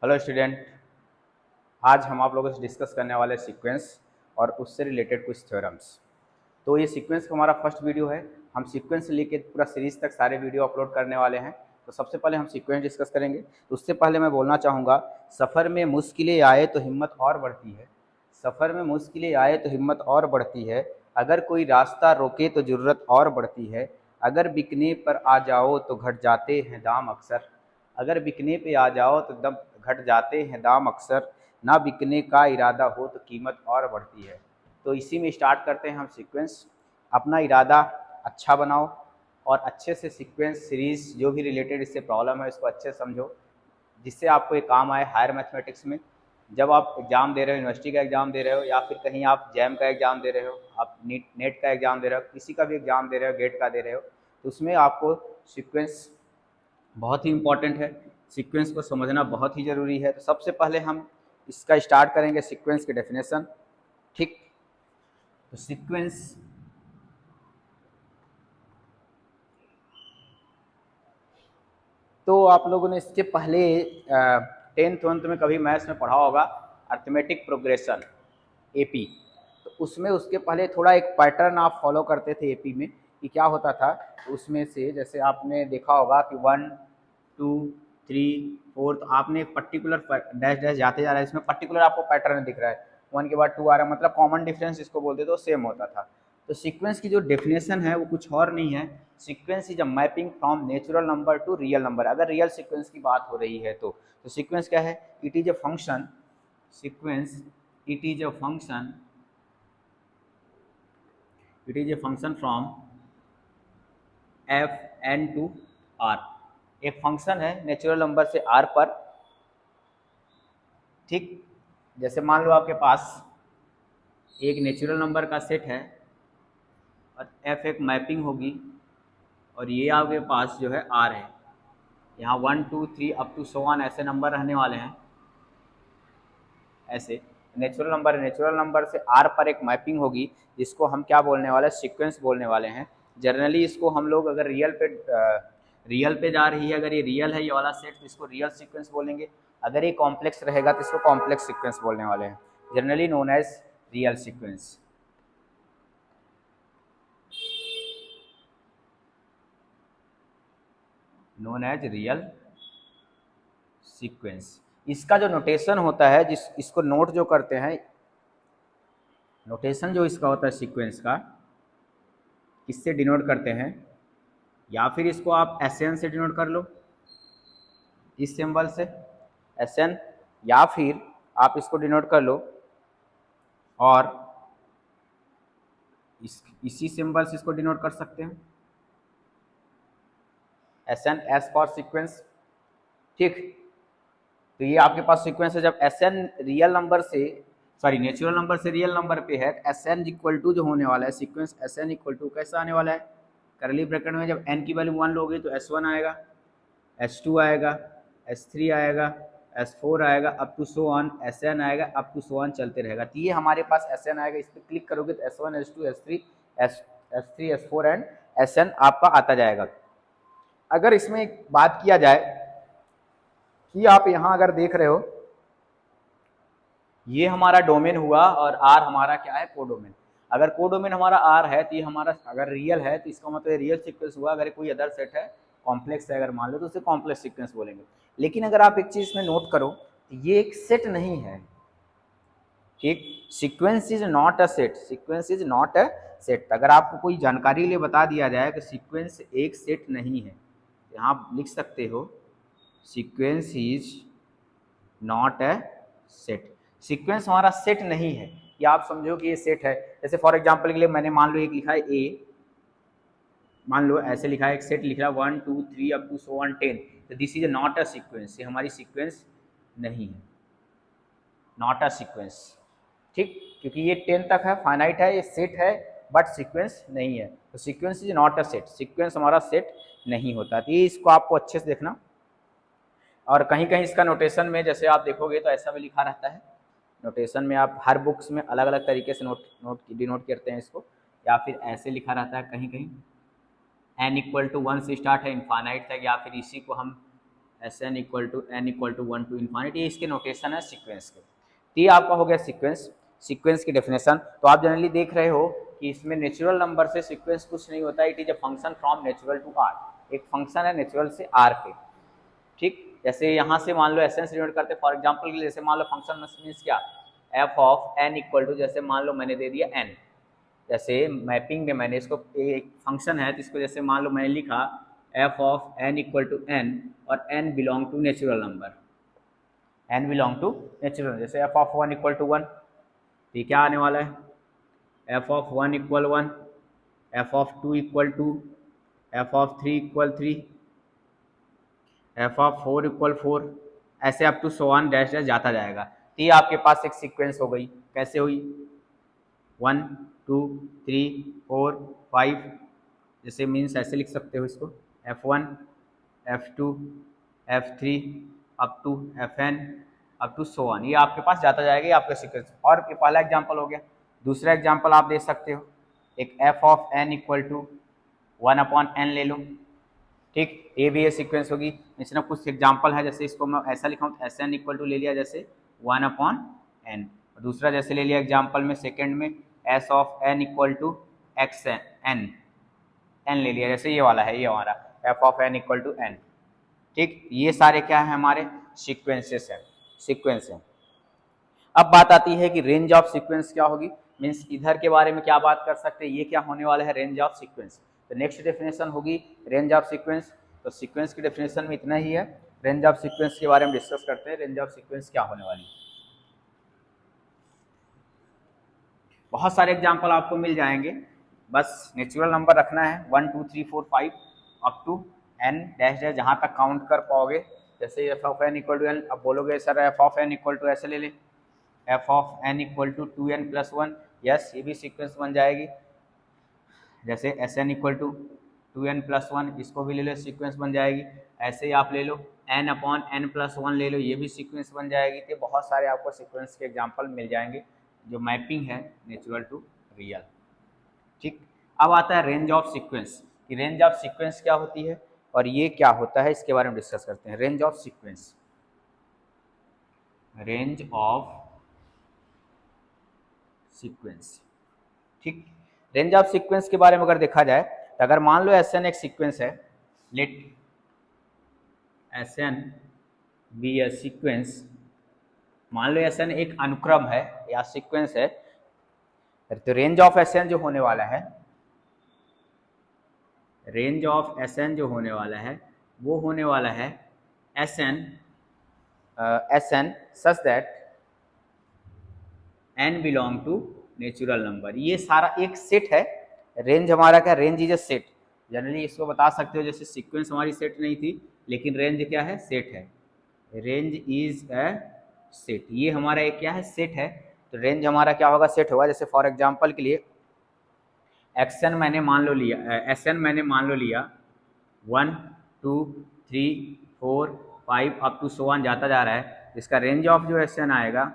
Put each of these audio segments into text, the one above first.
Hello student. आज हम आप लोगों से डिस्कस करने वाले सीक्वेंस और उससे रिलेटेड कुछ थ्योरम्स। तो ये सीक्वेंस का हमारा फर्स्ट वीडियो है। हम सीक्वेंस से लेके पूरा सीरीज तक सारे वीडियो अपलोड करने वाले हैं। तो सबसे पहले हम सीक्वेंस डिस्कस करेंगे। तो उससे पहले मैं बोलना चाहूँगा, सफ़र में मुश्किलें आए तो हिम्मत और बढ़ती है। सफ़र में मुश्किलें आए तो हिम्मत और बढ़ती है। अगर कोई रास्ता रोके तो ज़रूरत और बढ़ती है। अगर बिकने पर आ जाओ तो घट जाते हैं दाम अक्सर। अगर बिकने पे आ जाओ तो दम घट जाते हैं दाम अक्सर। ना बिकने का इरादा हो तो कीमत और बढ़ती है। तो इसी में स्टार्ट करते हैं हम सीक्वेंस। अपना इरादा अच्छा बनाओ और अच्छे से सीक्वेंस सीरीज जो भी रिलेटेड इससे प्रॉब्लम है इसको अच्छे से समझो, जिससे आपको ये काम आए हायर मैथमेटिक्स में। जब आप एग्ज़ाम दे रहे हो, यूनिवर्सिटी का एग्ज़ाम दे रहे हो, या फिर कहीं आप जैम का एग्ज़ाम दे रहे हो, आप नेट का एग्ज़ाम दे रहे हो, किसी का भी एग्ज़ाम दे रहे हो, गेट का दे रहे हो, तो उसमें आपको सीक्वेंस बहुत ही इम्पॉर्टेंट है। सीक्वेंस को समझना बहुत ही ज़रूरी है। तो सबसे पहले हम इसका स्टार्ट करेंगे सीक्वेंस की डेफिनेशन। ठीक, तो सीक्वेंस तो आप लोगों ने इसके पहले 10th में कभी मैथ्स में पढ़ा होगा, अर्थमेटिक प्रोग्रेशन, एपी। तो उसमें उसके पहले थोड़ा एक पैटर्न आप फॉलो करते थे एपी में कि क्या होता था। तो उसमें से जैसे आपने देखा होगा कि 1 2 3 4, तो आपने एक पर्टिकुलर डैश डैश जाते जा रहा है, इसमें पर्टिकुलर आपको पैटर्न दिख रहा है। 1 के बाद 2 आ रहा है, मतलब कॉमन डिफरेंस इसको बोलते तो सेम होता था। तो सीक्वेंस की जो डेफिनेशन है वो कुछ और नहीं है। Sequence is a mapping from natural number to real number. अगर रियल सीक्वेंस की बात हो रही है तो सीक्वेंस क्या है? It is a function. Sequence, it is a function, it is a function from F N to R. एक फंक्शन है नेचुरल नंबर से आर पर। ठीक, जैसे मान लो आपके पास एक नेचुरल नंबर का सेट है और एफ एक मैपिंग होगी, और ये आपके पास जो है आर है। यहाँ 1 2 3 अप टू सो वन ऐसे नंबर रहने वाले हैं। ऐसे नेचुरल नंबर से आर पर एक मैपिंग होगी, जिसको हम क्या बोलने वाले हैं? सीक्वेंस बोलने वाले हैं। जनरली इसको हम लोग अगर रियल पे जा रही है, अगर ये रियल है ये वाला सेट, तो इसको रियल सीक्वेंस बोलेंगे। अगर ये कॉम्प्लेक्स रहेगा तो इसको कॉम्प्लेक्स सीक्वेंस बोलने वाले हैं, generally known as real sequence. Known as real sequence. इसका जो नोटेशन होता है, जिस इसको नोट जो करते हैं, नोटेशन जो इसका होता है सीक्वेंस का, किससे डिनोट करते हैं? या फिर इसको आप एस एन से डिनोट कर लो, इस सिंबल से एस एन, या फिर आप इसको डिनोट कर लो और इसी सिंबल से इसको डिनोट कर सकते हैं, S N, S for sequence. ठीक, तो ये आपके पास सीक्वेंस है। जब एस एन रियल नंबर से, सॉरी नेचुरल नंबर से रियल नंबर पे है, एस एन इक्वल टू जो होने वाला है sequence, S N equal to कैसा आने वाला है? करली ब्रैकेट में जब एन की वैल्यू 1 लोगे तो एस वन आएगा, एस टू आएगा, एस थ्री आएगा, एस फोर आएगा, up to so on S N आएगा, अप टू सो ऑन चलते रहेगा। तो ये हमारे पास एस एन आएगा। इस पर क्लिक करोगे तो S one, S two, S three, S three, S four and S N आपका आता जाएगा। अगर इसमें एक बात किया जाए कि आप यहाँ अगर देख रहे हो, ये हमारा डोमेन हुआ और आर हमारा क्या है? कोडोमेन। अगर कोडोमेन हमारा आर है तो ये हमारा अगर रियल है तो इसका मतलब रियल सीक्वेंस हुआ। अगर कोई अदर सेट है, कॉम्प्लेक्स है अगर मान लो, तो उसे कॉम्प्लेक्स सीक्वेंस बोलेंगे। लेकिन अगर आप एक चीज में नोट करो तो ये एक सेट नहीं है। ठीक, sequence is not a set, sequence is not a set. अगर आपको कोई जानकारी के लिए बता दिया जाए कि सीक्वेंस एक सेट नहीं है, यहाँ आप लिख सकते हो sequence is not a set. Sequence हमारा सेट नहीं है, कि आप समझो कि ये सेट है। जैसे फॉर एग्जांपल के लिए मैंने मान लो एक लिखा है ए, मान लो ऐसे लिखा है, एक सेट लिख रहा है 1 2 3 अप टू सो 1 10, तो this is not a sequence, ये हमारी सीक्वेंस नहीं है, नॉट अ सीक्वेंस। ठीक, क्योंकि ये 10 तक है, फाइनाइट है, ये सेट है बट सीक्वेंस नहीं है। तो sequence is not a set, sequence हमारा सेट नहीं होता। तो ये इसको आपको अच्छे से देखना। और कहीं कहीं इसका नोटेशन में जैसे आप देखोगे तो ऐसा भी लिखा रहता है। नोटेशन में आप हर बुक्स में अलग अलग तरीके से डिनोट करते हैं इसको, या फिर ऐसे लिखा रहता है कहीं कहीं एन इक्वल टू 1 से स्टार्ट है, इनफाइनाइट तक, या फिर इसी को हम S N equal to N equal to 1 to infinity, ये इसके नोटेशन है सीक्वेंस के। तो ये आपका हो गया सीक्वेंस, सीक्वेंस की डेफिनेशन। तो आप जनरली देख रहे हो कि इसमें नेचुरल नंबर से सीक्वेंस कुछ नहीं होता, it is a function from natural to R, एक फंक्शन है नेचुरल से आर के। ठीक, जैसे यहाँ से मान लो एस एन से डिनोट करते, फॉर एग्जाम्पल के लिए जैसे मान लो फंक्शन मीन्स क्या, F of N equal to, जैसे मान लो मैंने दे दिया एन, जैसे मैपिंग में मैंने इसको एक फंक्शन है तो इसको जैसे मान लो मैंने लिखा F of N equal to N और N belong to natural number, N belong to natural, जैसे एफ ऑफ 1 इक्वल टू 1, तो क्या आने वाला है F of 1 equal 1, F of 2 equal 2, F of 3 equal 3, F of 4 equal 4, ऐसे up to so on dash dash जाता जाएगा। तो ये आपके पास एक सीक्वेंस हो गई, कैसे हुई 1 2 3 4 5, जैसे मीन्स ऐसे लिख सकते हो इसको F1 F2 F3 up to Fn up to so on, ये आपके पास जाता जाएगा, ये आपका सीक्वेंस। और ये पहला एग्जांपल हो गया। दूसरा एग्जांपल आप दे सकते हो, एक f of n equal to 1 upon n ले लो। ठीक, ये भी ये सीक्वेंस होगी। इसमें कुछ एग्जांपल है, जैसे इसको मैं ऐसा लिखा हूँ एस एन इक्वल टू ले लिया जैसे 1 अपॉन एन, दूसरा जैसे ले लिया एग्जांपल में सेकंड में S of N equal to X N, N ले लिया जैसे ये वाला है, ये हमारा F of N equal to N. ठीक, ये सारे क्या है हमारे सीक्वेंसेस हैं, सीक्वेंस हैं। अब बात आती है कि रेंज ऑफ सीक्वेंस क्या होगी, मीन्स इधर के बारे में क्या बात कर सकते हैं, ये क्या होने वाला है रेंज ऑफ सीक्वेंस। तो नेक्स्ट डेफिनेशन होगी रेंज ऑफ सीक्वेंस। तो सीक्वेंस की डेफिनेशन में इतना ही है, रेंज ऑफ सीक्वेंस के बारे में डिस्कस करते हैं, रेंज ऑफ सीक्वेंस क्या होने वाली है। बहुत सारे एग्जाम्पल आपको मिल जाएंगे, बस नेचुरल नंबर रखना है 1 2 3 4 5 up to N dash dash, जहाँ तक काउंट कर पाओगे। जैसे F of N equal to N, अब बोलोगे sir F of N equal to ऐसे ले ले, F of N equal to 2n plus 1, yes ये भी सीक्वेंस बन जाएगी। जैसे S N equal to 2n plus 1, इसको भी ले लो सीक्वेंस बन जाएगी। ऐसे ही आप ले लो n अपॉन n प्लस 1 ले लो, ये भी सीक्वेंस बन जाएगी। तो बहुत सारे आपको सीक्वेंस के एग्जाम्पल मिल जाएंगे जो मैपिंग है नेचुरल टू रियल। ठीक, अब आता है रेंज ऑफ सीक्वेंस, कि रेंज ऑफ सीक्वेंस क्या होती है और ये क्या होता है, इसके बारे में डिस्कस करते हैं। Range of sequence, range of sequence. ठीक, रेंज ऑफ सीक्वेंस के बारे में अगर देखा जाए तो अगर मान लो एस एन एक सीक्वेंस है, late S N be a sequence, मान लो एस एन एक अनुक्रम है या सीक्वेंस है, तो रेंज ऑफ एस एन जो होने वाला है, रेंज ऑफ एस एन जो होने वाला है वो होने वाला है S N such that N belong to natural number. ये सारा एक सेट है, रेंज हमारा क्या, range is a set. Generally इसको बता सकते हो, जैसे सीक्वेंस हमारी सेट नहीं थी लेकिन रेंज क्या है, सेट है। रेंज इज अ सेट, ये हमारा एक क्या है, सेट है। तो रेंज हमारा क्या होगा, सेट होगा। जैसे फॉर एग्जांपल के लिए एक्स एन मैंने मान लो लिया, एस एन मैंने मान लो लिया 1 2 3 4 5 अप टू सो ऑन जाता जा रहा है। इसका रेंज ऑफ जो एस एन आएगा,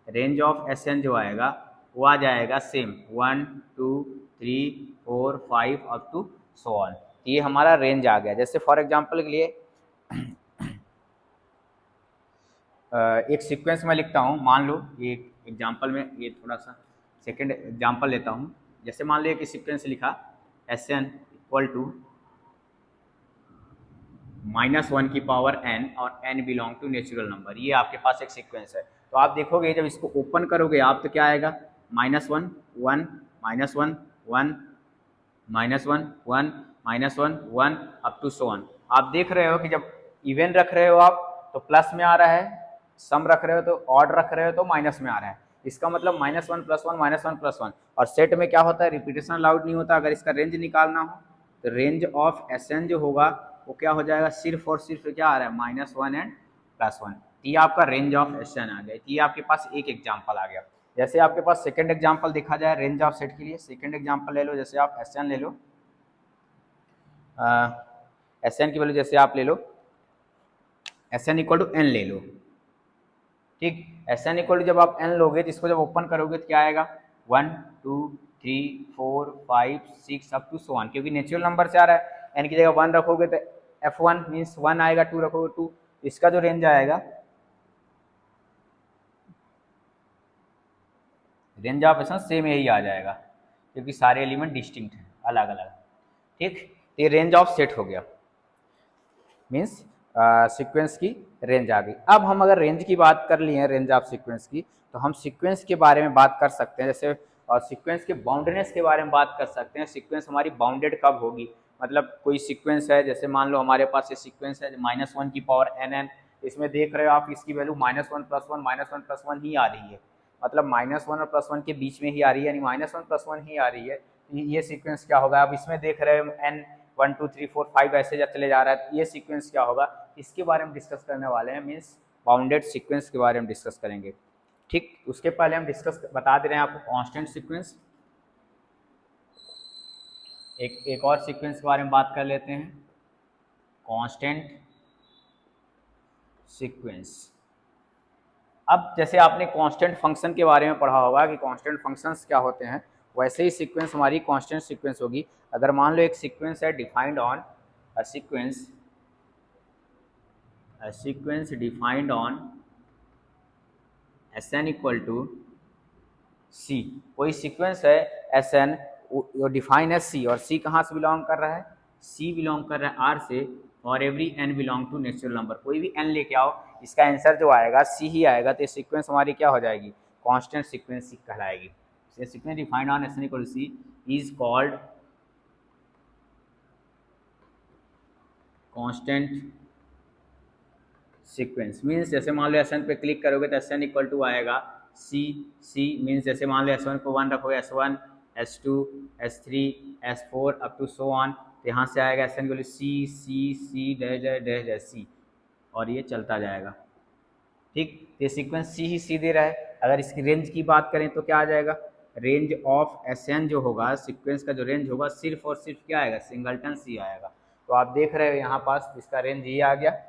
रेंज ऑफ एस एन जो आएगा वो आ जाएगा same 1 2 3 4 5 up to so on. ये हमारा रेंज आ गया। जैसे फॉर एग्जांपल के लिए एक सीक्वेंस में लिखता हूँ, मान लो ये एग्जांपल में, ये थोड़ा सा सेकंड एग्जांपल लेता हूँ। जैसे मान लो एक सीक्वेंस लिखा एस एन इक्वल टू -1 की पावर n और n belong to natural number, ये आपके पास एक सीक्वेंस है। तो आप देखोगे जब इसको ओपन करोगे आप तो क्या आएगा, -1 1 -1 1 -1 1 -1 1 अप टू सो ऑन। आप देख रहे हो कि जब इवन रख रहे हो आप तो प्लस में आ रहा है, सम रख रहे हो तो ऑड रख रहे हो तो माइनस में आ रहा है। इसका मतलब -1 + 1 -1 + 1। और सेट में क्या होता है, रिपीटेशन अलाउड नहीं होता। अगर इसका रेंज निकालना हो तो रेंज ऑफ एस एन जो होगा वो क्या हो जाएगा, सिर्फ और सिर्फ क्या आ रहा है, -1 एंड +1। ये आपका रेंज ऑफ एस एन आ गया। ये आपके पास एक एग्जाम्पल आ गया। जैसे आपके पास सेकंड एग्जाम्पल देखा जाए रेंज ऑफ सेट के लिए, सेकंड एग्जाम्पल ले लो। जैसे आप एस एन ले लो, एस एन की वैल्यू जैसे आप ले लो S N equal to N ले लो। ठीक, एस एन इक्वल टू जब आप एन लोगे तो इसको जब ओपन करोगे तो क्या आएगा, 1 2 3 4 5 6 अप टू सो ऑन, क्योंकि नेचुरल नंबर से आ रहा है। एन की जगह 1 रखोगे तो F1 मीन्स 1 आएगा, 2 रखोगे 2, इसका जो रेंज आएगा, रेंज ऑफ एसेंस सेम यही आ जाएगा क्योंकि सारे एलिमेंट डिस्टिंक्ट हैं, अलग अलग। ठीक, ये रेंज ऑफ सेट हो गया, मीन्स सीक्वेंस की रेंज आ गई। अब हम अगर रेंज की बात कर लिए हैं, रेंज ऑफ सीक्वेंस की, तो हम सीक्वेंस के बारे में बात कर सकते हैं, जैसे सीक्वेंस के बाउंडनेस के बारे में बात कर सकते हैं। सीक्वेंस हमारी बाउंडेड कब होगी, मतलब कोई सीक्वेंस है, जैसे मान लो हमारे पास ये सीक्वेंस है -1 की पावर nn, इसमें देख रहे हो आप इसकी वैल्यू -1 + 1 -1 + 1 ही आ रही है, मतलब -1 और +1 के बीच में ही आ रही है, यानी -1 + 1 ही आ रही है। ये सीक्वेंस क्या होगा, अब इसमें देख रहे हो n 1 2 3 4 5 ऐसे जब चले जा रहा है, ये सीक्वेंस क्या होगा, इसके बारे में डिस्कस करने वाले हैं, मीन्स बाउंडेड सीक्वेंस के बारे में डिस्कस करेंगे। ठीक, उसके पहले हम डिस्कस बता दे रहे हैं आपको कांस्टेंट सीक्वेंस। एक और सीक्वेंस के बारे में बात कर लेते हैं, कांस्टेंट सीक्वेंस। अब जैसे आपने कांस्टेंट फंक्शन के बारे में पढ़ा होगा कि कांस्टेंट फंक्शंस क्या होते हैं, वैसे ही सीक्वेंस हमारी कांस्टेंट सीक्वेंस होगी। अगर मान लो एक सीक्वेंस है defined on a sequence defined on Sn equal to C, कोई सीक्वेंस है Sn डिफाइन है सी, और सी कहाँ से बिलोंग कर रहा है, सी बिलोंग कर रहा है आर से, और every N belong to natural number, कोई भी एन लेके आओ, इसका आंसर जो आएगा सी ही आएगा, तो ये सीक्वेंस हमारी क्या हो जाएगी, कांस्टेंट सीक्वेंस कहलाएगी। Sequence defined on Sn equal to C is called constant sequence. Means जैसे मान लो Sn पे क्लिक करोगे तो Sn इक्वल टू आएगा सी, सी मीन्स जैसे मान लो S1 को 1 रखोगे, S1 S2 S3 S4 up to so on, तो यहाँ से आएगा Sn equal to C C C dash dash dash dash C, और ये चलता जाएगा। ठीक, ये सीक्वेंस सी ही सी दे रहा है। अगर इसकी रेंज की बात करें तो क्या आ जाएगा, रेंज ऑफ Sn जो होगा, सीक्वेंस का जो रेंज होगा, सिर्फ और सिर्फ क्या आएगा, सिंगलटन सी आएगा। तो आप देख रहे हो यहाँ पास इसका रेंज ये आ गया,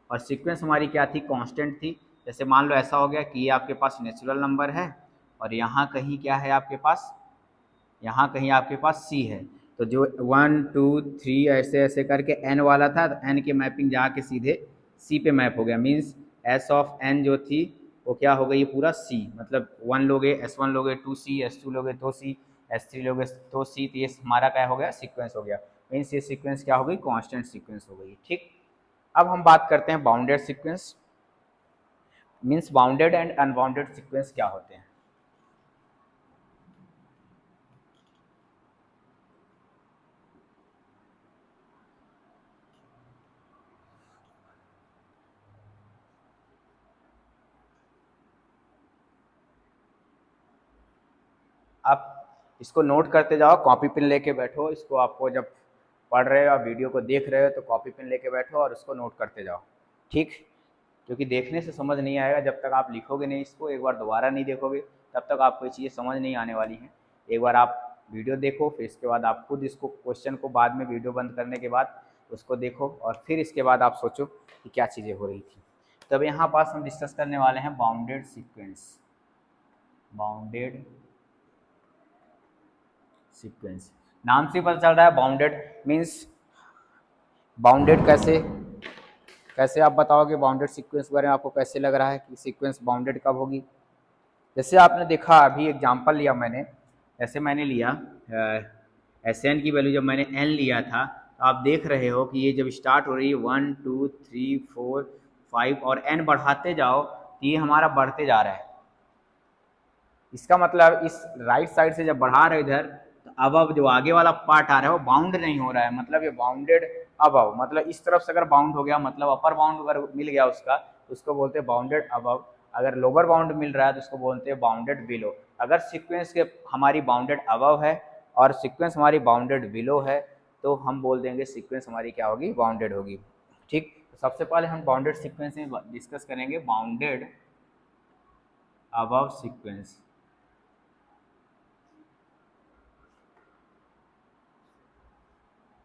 और सीक्वेंस हमारी क्या थी, कांस्टेंट थी। जैसे मान लो ऐसा हो गया कि ये आपके पास नेचुरल नंबर है, और यहाँ कहीं क्या है आपके पास, यहाँ कहीं आपके पास सी है, तो जो 1 2 3 ऐसे ऐसे करके एन वाला था, तो एन की मैपिंग जाके सीधे सी पे मैप हो गया, मीन्स एस ऑफ एन जो थी वो क्या हो गई, पूरा सी, मतलब 1 लोगे S1 लोगे 2C, S2 लोगे तो सी, S3 लोगे तो सी, तो ये हमारा क्या हो गया, सीक्वेंस हो गया। मीन्स ये सीक्वेंस क्या हो गई, कांस्टेंट सीक्वेंस हो गई। ठीक, अब हम बात करते हैं bounded sequence. Means bounded and unbounded sequence क्या होते हैं। आप इसको नोट करते जाओ, कॉपी पेन लेके बैठो, इसको आपको जब पढ़ रहे हो या वीडियो को देख रहे हो तो कॉपी पेन लेके बैठो और उसको नोट करते जाओ। ठीक, क्योंकि देखने से समझ नहीं आएगा, जब तक आप लिखोगे नहीं, इसको एक बार दोबारा नहीं देखोगे तब तक आपको ये चीज़ें समझ नहीं आने वाली हैं। एक बार आप वीडियो देखो, फिर इसके बाद आप खुद इसको क्वेश्चन को बाद में वीडियो बंद करने के बाद उसको देखो, और फिर इसके बाद आप सोचो कि क्या चीज़ें हो रही थी। तब यहाँ पास हम डिस्कस करने वाले हैं बाउंडेड सीक्वेंस। बाउंडेड सीक्वेंस, नाम से पता चल रहा है बाउंडेड, मीन्स बाउंडेड कैसे, कैसे आप बताओगे बाउंडेड सीक्वेंस के बारे में, आपको कैसे लग रहा है कि सीक्वेंस बाउंडेड कब होगी। जैसे आपने देखा, अभी एग्जांपल लिया मैंने, जैसे मैंने लिया Sn की वैल्यू जब मैंने n लिया था, तो आप देख रहे हो कि ये जब स्टार्ट हो रही है 1 2 3 4 5 और n बढ़ाते जाओ, तो ये हमारा बढ़ते जा रहा है। इसका मतलब इस राइट साइड से जब बढ़ा रहे इधर, तो अब जो आगे वाला पार्ट आ रहा है वो बाउंड नहीं हो रहा है, मतलब ये बाउंडेड अबव, मतलब इस तरफ से अगर बाउंड हो गया, मतलब अपर बाउंड अगर मिल गया उसका, तो उसको बोलते हैं बाउंडेड अबव। अगर लोअर बाउंड मिल रहा है तो उसको बोलते हैं बाउंडेड बिलो। अगर सीक्वेंस के हमारी बाउंडेड अबव है और सीक्वेंस हमारी बाउंडेड बिलो है, तो हम बोल देंगे सीक्वेंस हमारी क्या होगी, बाउंडेड होगी। ठीक, तो सबसे पहले हम बाउंडेड सीक्वेंस में डिस्कस करेंगे बाउंडेड अबव सीक्वेंस।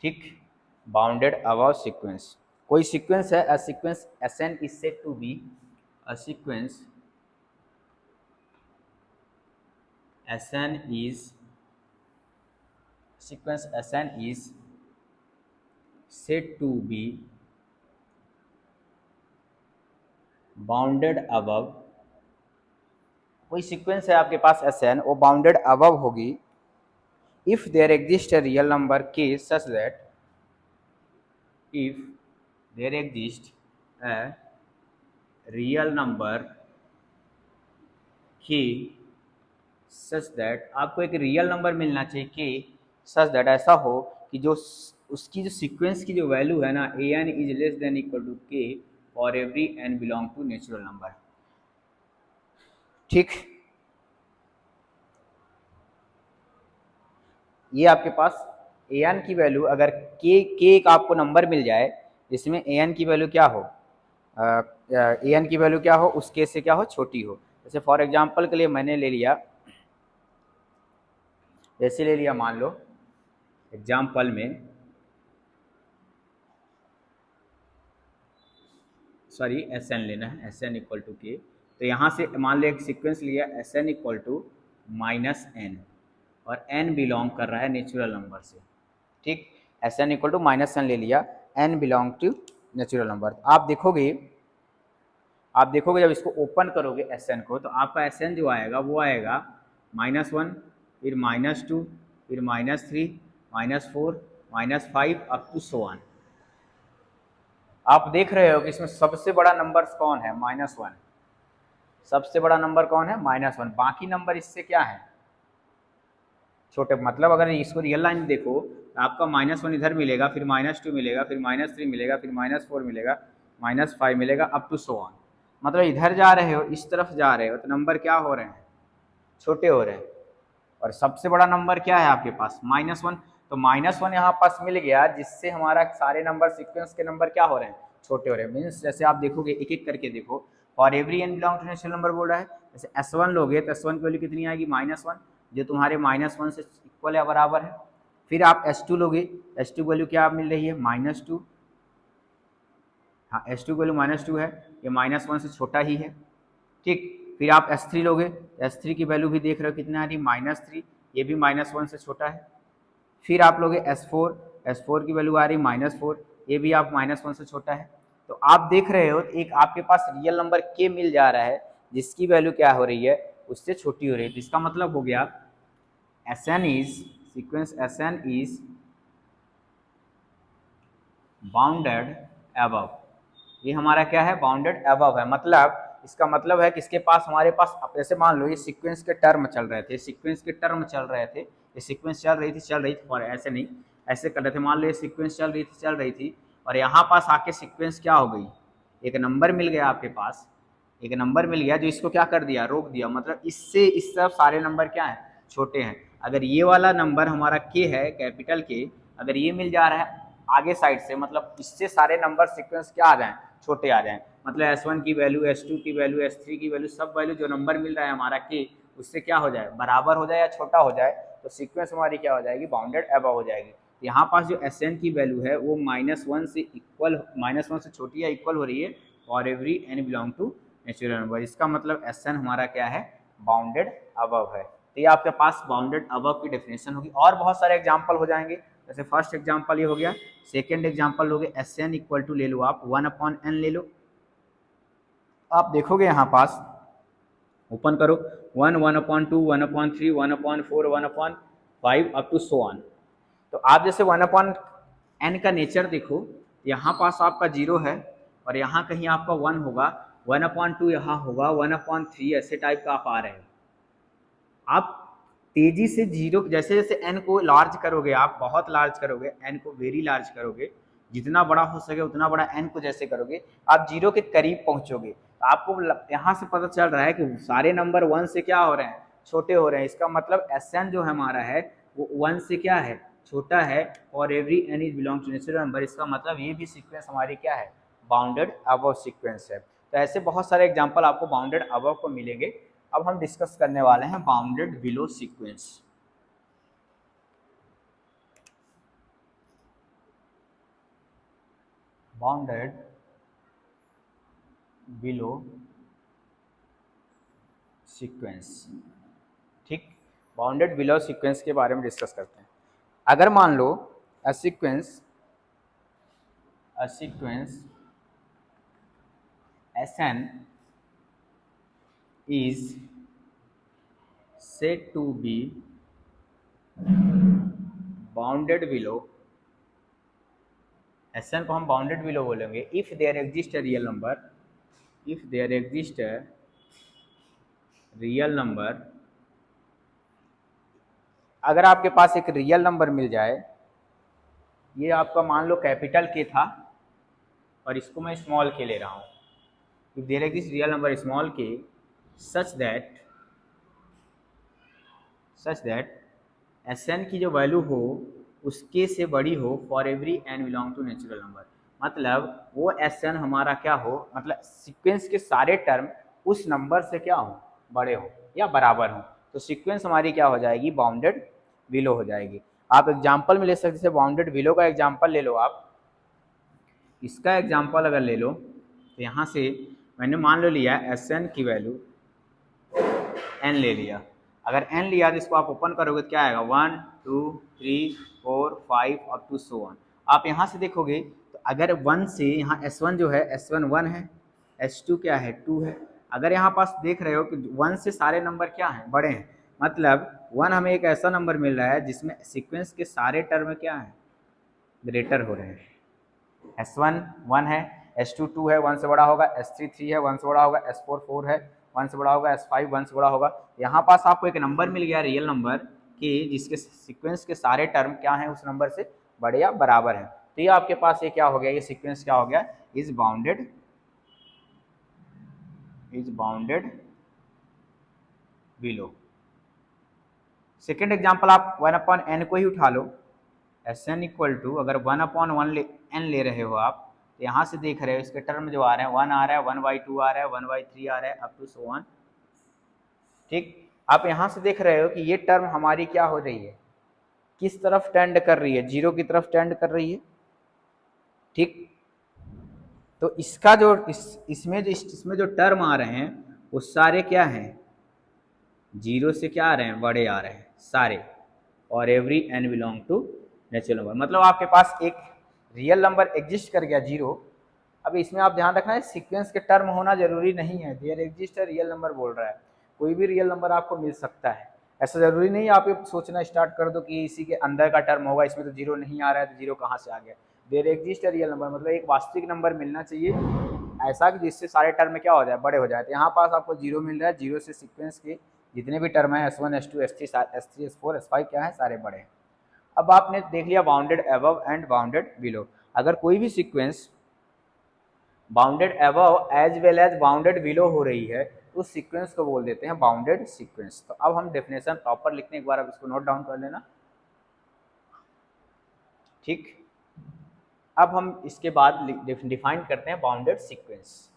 ठीक, बाउंडेड अबव सीक्वेंस, कोई सीक्वेंस है, a sequence Sn is said to be a sequence Sn is said to be bounded above, कोई सीक्वेंस है आपके पास Sn, वो बाउंडेड अबव होगी if there exist a real number k such that, if there exist a real number k such that, आपको एक real number मिलना चाहिए k सच दैट, ऐसा हो कि जो उसकी जो सीक्वेंस की जो वैल्यू है ना an is less than equal to k for every n belong to natural number. ठीक, ये आपके पास an की वैल्यू अगर k का आपको नंबर मिल जाए जिसमें an की वैल्यू क्या हो, an की वैल्यू क्या हो उस k से क्या हो, छोटी हो। जैसे फॉर एग्जांपल के लिए मैंने ले लिया, जैसे ले लिया मान लो एग्जाम्पल में, सॉरी Sn लेना है, Sn इक्वल टू k, तो यहाँ से मान लो एक सीक्वेंस लिया Sn equal to minus N, और n बिलोंग कर रहा है नेचुरल नंबर से। ठीक, Sn equal to minus N ले लिया, n belong to natural number. आप देखोगे जब इसको ओपन करोगे Sn को, तो आपका Sn जो आएगा वो आएगा -1, फिर -2, फिर -3, -4, -5 अप टू सो ऑन। आप देख रहे हो कि इसमें सबसे बड़ा नंबर कौन है, -1, सबसे बड़ा नंबर कौन है, -1, बाकी नंबर इससे क्या है, छोटे। मतलब अगर इसको रियल लाइन देखो तो आपका -1 इधर मिलेगा, फिर -2 मिलेगा, फिर -3 मिलेगा, फिर -4 मिलेगा, -5 मिलेगा अप टू सो ऑन। मतलब इधर जा रहे हो, इस तरफ जा रहे हो तो नंबर क्या हो रहे हैं, छोटे हो रहे हैं। और सबसे बड़ा नंबर क्या है आपके पास, -1, तो -1 यहाँ पास मिल गया जिससे हमारा सारे नंबर सीक्वेंस के नंबर क्या हो रहे हैं, छोटे हो रहे हैं। मीन्स जैसे आप देखोगे एक एक करके देखो, for every n belong to natural number बोल रहा है। जैसे S1 लोगे तो S1 की वैल्यू कितनी आएगी, -1, जो तुम्हारे -1 से इक्वल या बराबर है। फिर आप S2 लोगे, S2 की वैल्यू क्या मिल रही है, -2, हाँ S2 की वैल्यू -2 है, ये -1 से छोटा ही है। ठीक, फिर आप S3 लोगे, S3 की वैल्यू भी देख रहे हो कितना आ रही, -3, ये भी -1 से छोटा है। फिर आप लोगे S4, S4 की वैल्यू आ रही -4, ये भी आप -1 से छोटा है। तो आप देख रहे हो एक आपके पास रियल नंबर k मिल जा रहा है जिसकी वैल्यू क्या हो रही है, उससे छोटी हो रही है। तो इसका मतलब हो गया Sn is, sequence Sn is bounded above, ये हमारा क्या है, बाउंडेड अबव है। मतलब इसका मतलब है कि इसके पास, हमारे पास, अब जैसे मान लो ये सीक्वेंस के टर्म चल रहे थे, सीक्वेंस के टर्म चल रहे थे, ये सीक्वेंस चल रही थी, और ऐसे नहीं, ऐसे कर रहे थे, मान लो ये सीक्वेंस चल रही थी, और यहाँ पास आके सीक्वेंस क्या हो गई, एक नंबर मिल गया आपके पास, एक नंबर मिल गया जो इसको क्या कर दिया, रोक दिया। मतलब इससे इस तरफ सारे नंबर क्या है, छोटे हैं। अगर ये वाला नंबर हमारा के है, कैपिटल के, अगर ये मिल जा रहा है आगे साइड से, मतलब इससे सारे नंबर सीक्वेंस क्या आ जाएं, छोटे आ जाएं। मतलब S1 की वैल्यू, S2 की वैल्यू, S3 की वैल्यू, सब वैल्यू जो नंबर मिल रहा है हमारा के, उससे क्या हो जाए, बराबर हो जाए या छोटा हो जाए, तो सीक्वेंस हमारी क्या हो जाएगी, बाउंडेड अबव हो जाएगी। यहाँ पास जो Sn की वैल्यू है वो -1 से इक्वल, -1 से छोटी या इक्वल हो रही है for every n belong to natural number. इसका मतलब Sn हमारा क्या है, बाउंडेड अबव है। तो ये आपके पास बाउंडेड अबव की डेफिनेशन होगी। और बहुत सारे एग्जाम्पल हो जाएंगे, जैसे फर्स्ट एग्जाम्पल ये हो गया, सेकेंड एग्जाम्पल लोगे Sn इक्वल टू ले लो आप 1/n ले लो। आप देखोगे यहाँ पास, ओपन करो, 1, 1/2, 1/3, 1/4, 1/5 अप टू सो ऑन। तो आप जैसे 1/n का नेचर देखो, यहाँ पास आपका 0 है, और यहाँ कहीं आपका 1 होगा, 1/2 यहाँ होगा, 1/3 ऐसे टाइप का आप आ रहे हो। आप तेजी से जीरो, जैसे जैसे n को लार्ज करोगे, आप बहुत लार्ज करोगे, n को वेरी लार्ज करोगे, जितना बड़ा हो सके उतना बड़ा n को जैसे करोगे, आप जीरो के करीब पहुंचोगे। तो आपको यहाँ से पता चल रहा है कि सारे नंबर 1 से क्या हो रहे हैं, छोटे हो रहे हैं। इसका मतलब Sn जो हमारा है वो 1 से क्या है, छोटा है, और every n is belong to natural number. इसका मतलब ये भी सीक्वेंस हमारी क्या है, बाउंडेड अबव सीक्वेंस है। तो ऐसे बहुत सारे एग्जाम्पल आपको बाउंडेड अबव को मिलेंगे। अब हम डिस्कस करने वाले हैं bounded below sequence. Bounded below sequence, ठीक, बाउंडेड बिलो सीक्वेंस के बारे में डिस्कस करते हैं। अगर मान लो a sequence a sequence Sn is said to be bounded below, Sn को हम बाउंडेड बिलो बोलेंगे if there exist a real number, if there exist a real number, अगर आपके पास एक रियल नंबर मिल जाए, ये आपका मान लो कैपिटल के था और इसको मैं स्मॉल के ले रहा हूँ, if there exist real number small K such that Sn की जो वैल्यू हो उसके से बड़ी हो for every n belong to natural number, मतलब वो Sn हमारा क्या हो, मतलब सीक्वेंस के सारे टर्म उस नंबर से क्या हो, बड़े हो या बराबर हो, तो सीक्वेंस हमारी क्या हो जाएगी, बाउंडेड बिलो हो जाएगी। आप एग्जाम्पल में ले सकते, जैसे बाउंडेड बिलो का एग्जाम्पल ले लो, आप इसका एग्जाम्पल अगर ले लो तो यहाँ से मैंने मान लो लिया Sn की वैल्यू n ले लिया, अगर n लिया तो इसको आप ओपन करोगे तो क्या आएगा, 1 2 3 4 5 अप टू सो ऑन। आप यहाँ से देखोगे तो अगर 1 से यहाँ S1 जो है S1 1 है, S2 क्या है 2 है, अगर यहाँ पास देख रहे हो कि 1 से सारे नंबर क्या हैं, बड़े हैं, मतलब 1 हमें एक ऐसा नंबर मिल रहा है जिसमें सीक्वेंस के सारे टर्म क्या हैं, ग्रेटर हो रहे हैं। S1 1 है, S2 2 है, 1 से बड़ा होगा, S3 3 है, 1 से बड़ा होगा, S4 4 है, 1 से बड़ा होगा, S5 1 से बड़ा होगा। यहाँ पास आपको एक नंबर मिल गया रियल नंबर कि जिसके सीक्वेंस के सारे टर्म क्या हैं, उस नंबर से बड़े या बराबर हैं, तो ये आपके पास ये क्या हो गया, ये सीक्वेंस क्या हो गया, is bounded below. Second example आप 1/n को ही उठा लो, Sn इक्वल टू अगर 1/1 ले रहे हो आप, तो यहाँ से देख रहे हो इसके टर्म जो आ रहे हैं, 1 आ रहा है, 1/2 आ रहा है, 1/3 आ रहा है, अप टू सो ऑन। ठीक, आप यहाँ से देख रहे हो कि ये टर्म हमारी क्या हो रही है, किस तरफ टेंड कर रही है, जीरो की तरफ टेंड कर रही है। ठीक, तो इसका जो इसमें जो टर्म आ रहे हैं वो सारे क्या हैं, जीरो से क्या आ रहे हैं, बड़े आ रहे हैं सारे, और every n belong to natural number, मतलब आपके पास एक रियल नंबर एग्जिस्ट कर गया जीरो। अब इसमें आप ध्यान रखना है सीक्वेंस के टर्म होना जरूरी नहीं है, देयर एग्जिस्ट है रियल नंबर बोल रहा है, कोई भी रियल नंबर आपको मिल सकता है, ऐसा जरूरी नहीं आप ये सोचना स्टार्ट कर दो कि इसी के अंदर का टर्म होगा, इसमें तो जीरो नहीं आ रहा है तो जीरो कहाँ से आ गया। देयर एग्जिस्ट है रियल नंबर मतलब एक वास्तविक नंबर मिलना चाहिए ऐसा कि जिससे सारे टर्म क्या हो जाए, बड़े हो जाए। तो यहाँ पास आपको जीरो मिल रहा है, जीरो से सीक्वेंस के जितने भी टर्म है S1 S2 S3 S4 S5 क्या है, सारे बड़े हैं। अब आपने देख लिया bounded above and bounded below, अगर कोई भी sequence bounded above as well as bounded below हो रही है तो उस सीक्वेंस को बोल देते हैं बाउंडेड सीक्वेंस। तो अब हम डेफिनेशन प्रॉपर लिखने, एक बार अब इसको नोट डाउन कर लेना। ठीक, अब हम इसके बाद डिफाइन करते हैं बाउंडेड सीक्वेंस।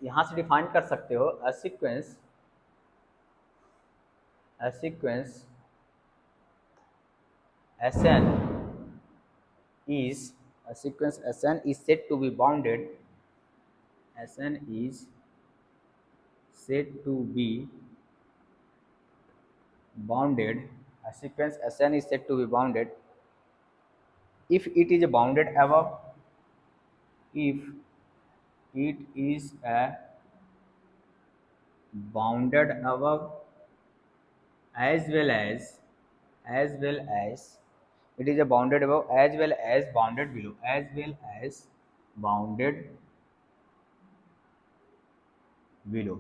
यहाँ से डिफाइन कर सकते हो अ sequence Sn is Sn is said to be bounded. Sn is said to be bounded. A sequence Sn is said to be bounded if it is bounded above. If it is a bounded above as well as it is a bounded above as well as bounded below, as well as bounded below।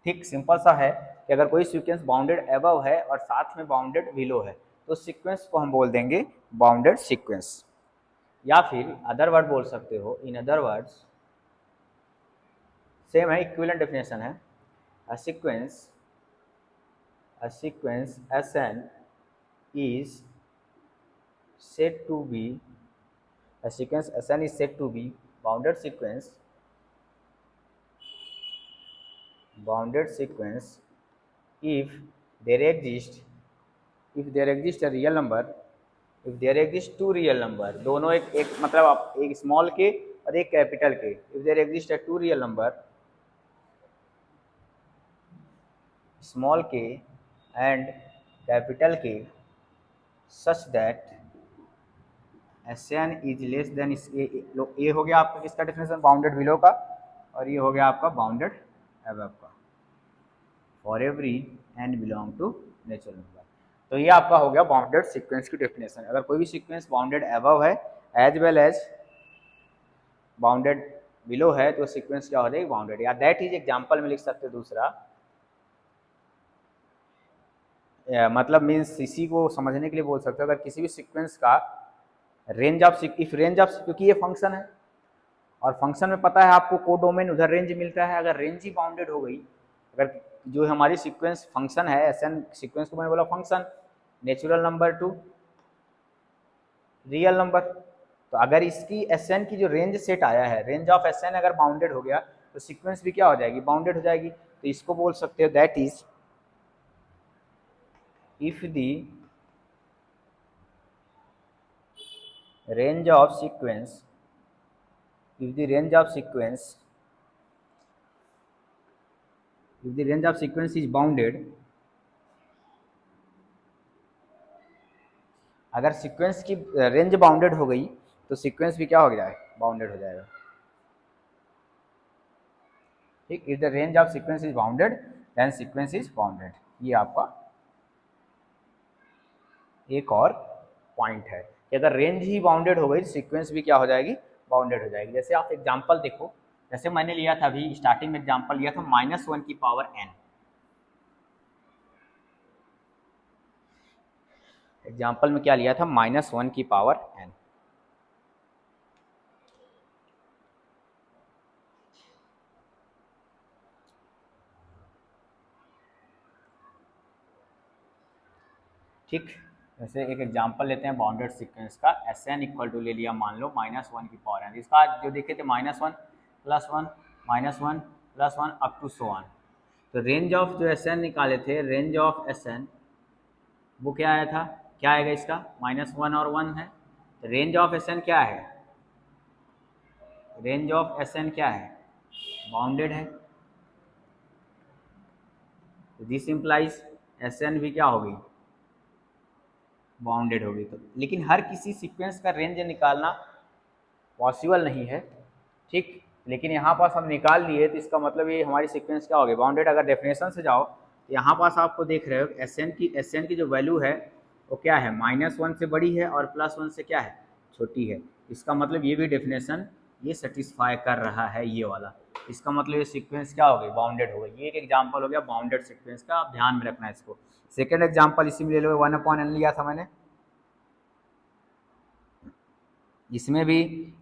ठीक, simple सा है कि अगर कोई sequence bounded above है और साथ में बाउंडेड बिलो है तो सीक्वेंस को हम बोल देंगे बाउंडेड सीक्वेंस, या फिर अदर वर्ड बोल सकते हो, इन अदर वर्ड्स सेम है, इक्विवेलेंट डेफिनेशन है। A sequence Sn is said to be a sequence Sn is said to be bounded sequence if there exist if there exist a real number, if there exist two real number, दोनों एक मतलब एक small के और एक capital K, if there exist a two real number small K and capital K such that Sn is less than a हो गया आपका किसका डेफिनेशन, बाउंडेड बिलो का, और ये हो गया आपका बाउंडेड अबव का, for every n belong to natural number. तो ये आपका हो गया बाउंडेड सीक्वेंस की डेफिनेशन। अगर कोई भी सीक्वेंस बाउंडेड अबव है as well as bounded below है तो सीक्वेंस क्या हो जाएगी, बाउंडेड। या दैट इज एग्जाम्पल में लिख सकते हैं दूसरा, मतलब मीन्स इसी को समझने के लिए बोल सकते हो, अगर किसी भी सीक्वेंस का range of if range of, क्योंकि ये फंक्शन है और फंक्शन में पता है आपको कोडोमेन उधर रेंज मिलता है, अगर रेंज ही बाउंडेड हो गई, अगर जो हमारी सीक्वेंस फंक्शन है एसएन सीक्वेंस को मैंने बोला function, natural number to real number, तो अगर इसकी एसएन की जो रेंज सेट आया है, रेंज ऑफ एसएन अगर बाउंडेड हो गया तो सीक्वेंस भी क्या हो जाएगी, बाउंडेड हो जाएगी। तो इसको बोल सकते हो that is if the range of sequence, if the range of sequence, if the range of sequence is bounded, अगर सीक्वेंस की रेंज बाउंडेड हो गई तो सीक्वेंस भी क्या हो जाए, बाउंडेड हो जाएगा। ठीक, if the range of sequence is bounded then sequence is bounded. ये आपका एक और पॉइंट है कि अगर रेंज ही बाउंडेड हो गई सीक्वेंस भी क्या हो जाएगी, बाउंडेड हो जाएगी। जैसे आप एग्जांपल देखो, जैसे मैंने लिया था अभी स्टार्टिंग में एग्जांपल लिया था -1 की पावर n, एग्जाम्पल में क्या लिया था, -1 की पावर n। ठीक, जैसे एक एग्जांपल लेते हैं बाउंडेड सीक्वेंस का, एस एन इक्वल टू ले लिया मान लो -1 की पावर n, इसका जो देखे थे -1 +1 -1 +1 अप टू सो ऑन। तो रेंज ऑफ जो एस एन निकाले थे, रेंज ऑफ एस एन वो क्या आया था, क्या आएगा इसका, -1 और 1 है। रेंज ऑफ एस एन क्या है, रेंज ऑफ एस एन क्या है, बाउंडेड है। दिस इम्प्लाइज एस एन भी क्या होगी, बाउंडेड होगी। तो लेकिन हर किसी सीक्वेंस का रेंज निकालना पॉसिबल नहीं है, ठीक, लेकिन यहाँ पास हम निकाल लिए तो इसका मतलब ये हमारी सीक्वेंस क्या होगी, बाउंडेड। अगर डेफिनेशन से जाओ तो यहाँ पास आपको देख रहे हो एस एन की जो वैल्यू है वो क्या है, -1 से बड़ी है और +1 से क्या है, छोटी है। इसका मतलब ये भी डेफिनेशन ये सेटिस्फाई कर रहा है ये वाला, इसका मतलब ये सीक्वेंस क्या हो गई, बाउंडेड हो गई। ये एक एग्जांपल हो गया बाउंडेड सीक्वेंस का, आप ध्यान में रखना है इसको। सेकेंड एग्जांपल इसी में ले लो, 1/n लिया था मैंने, इसमें भी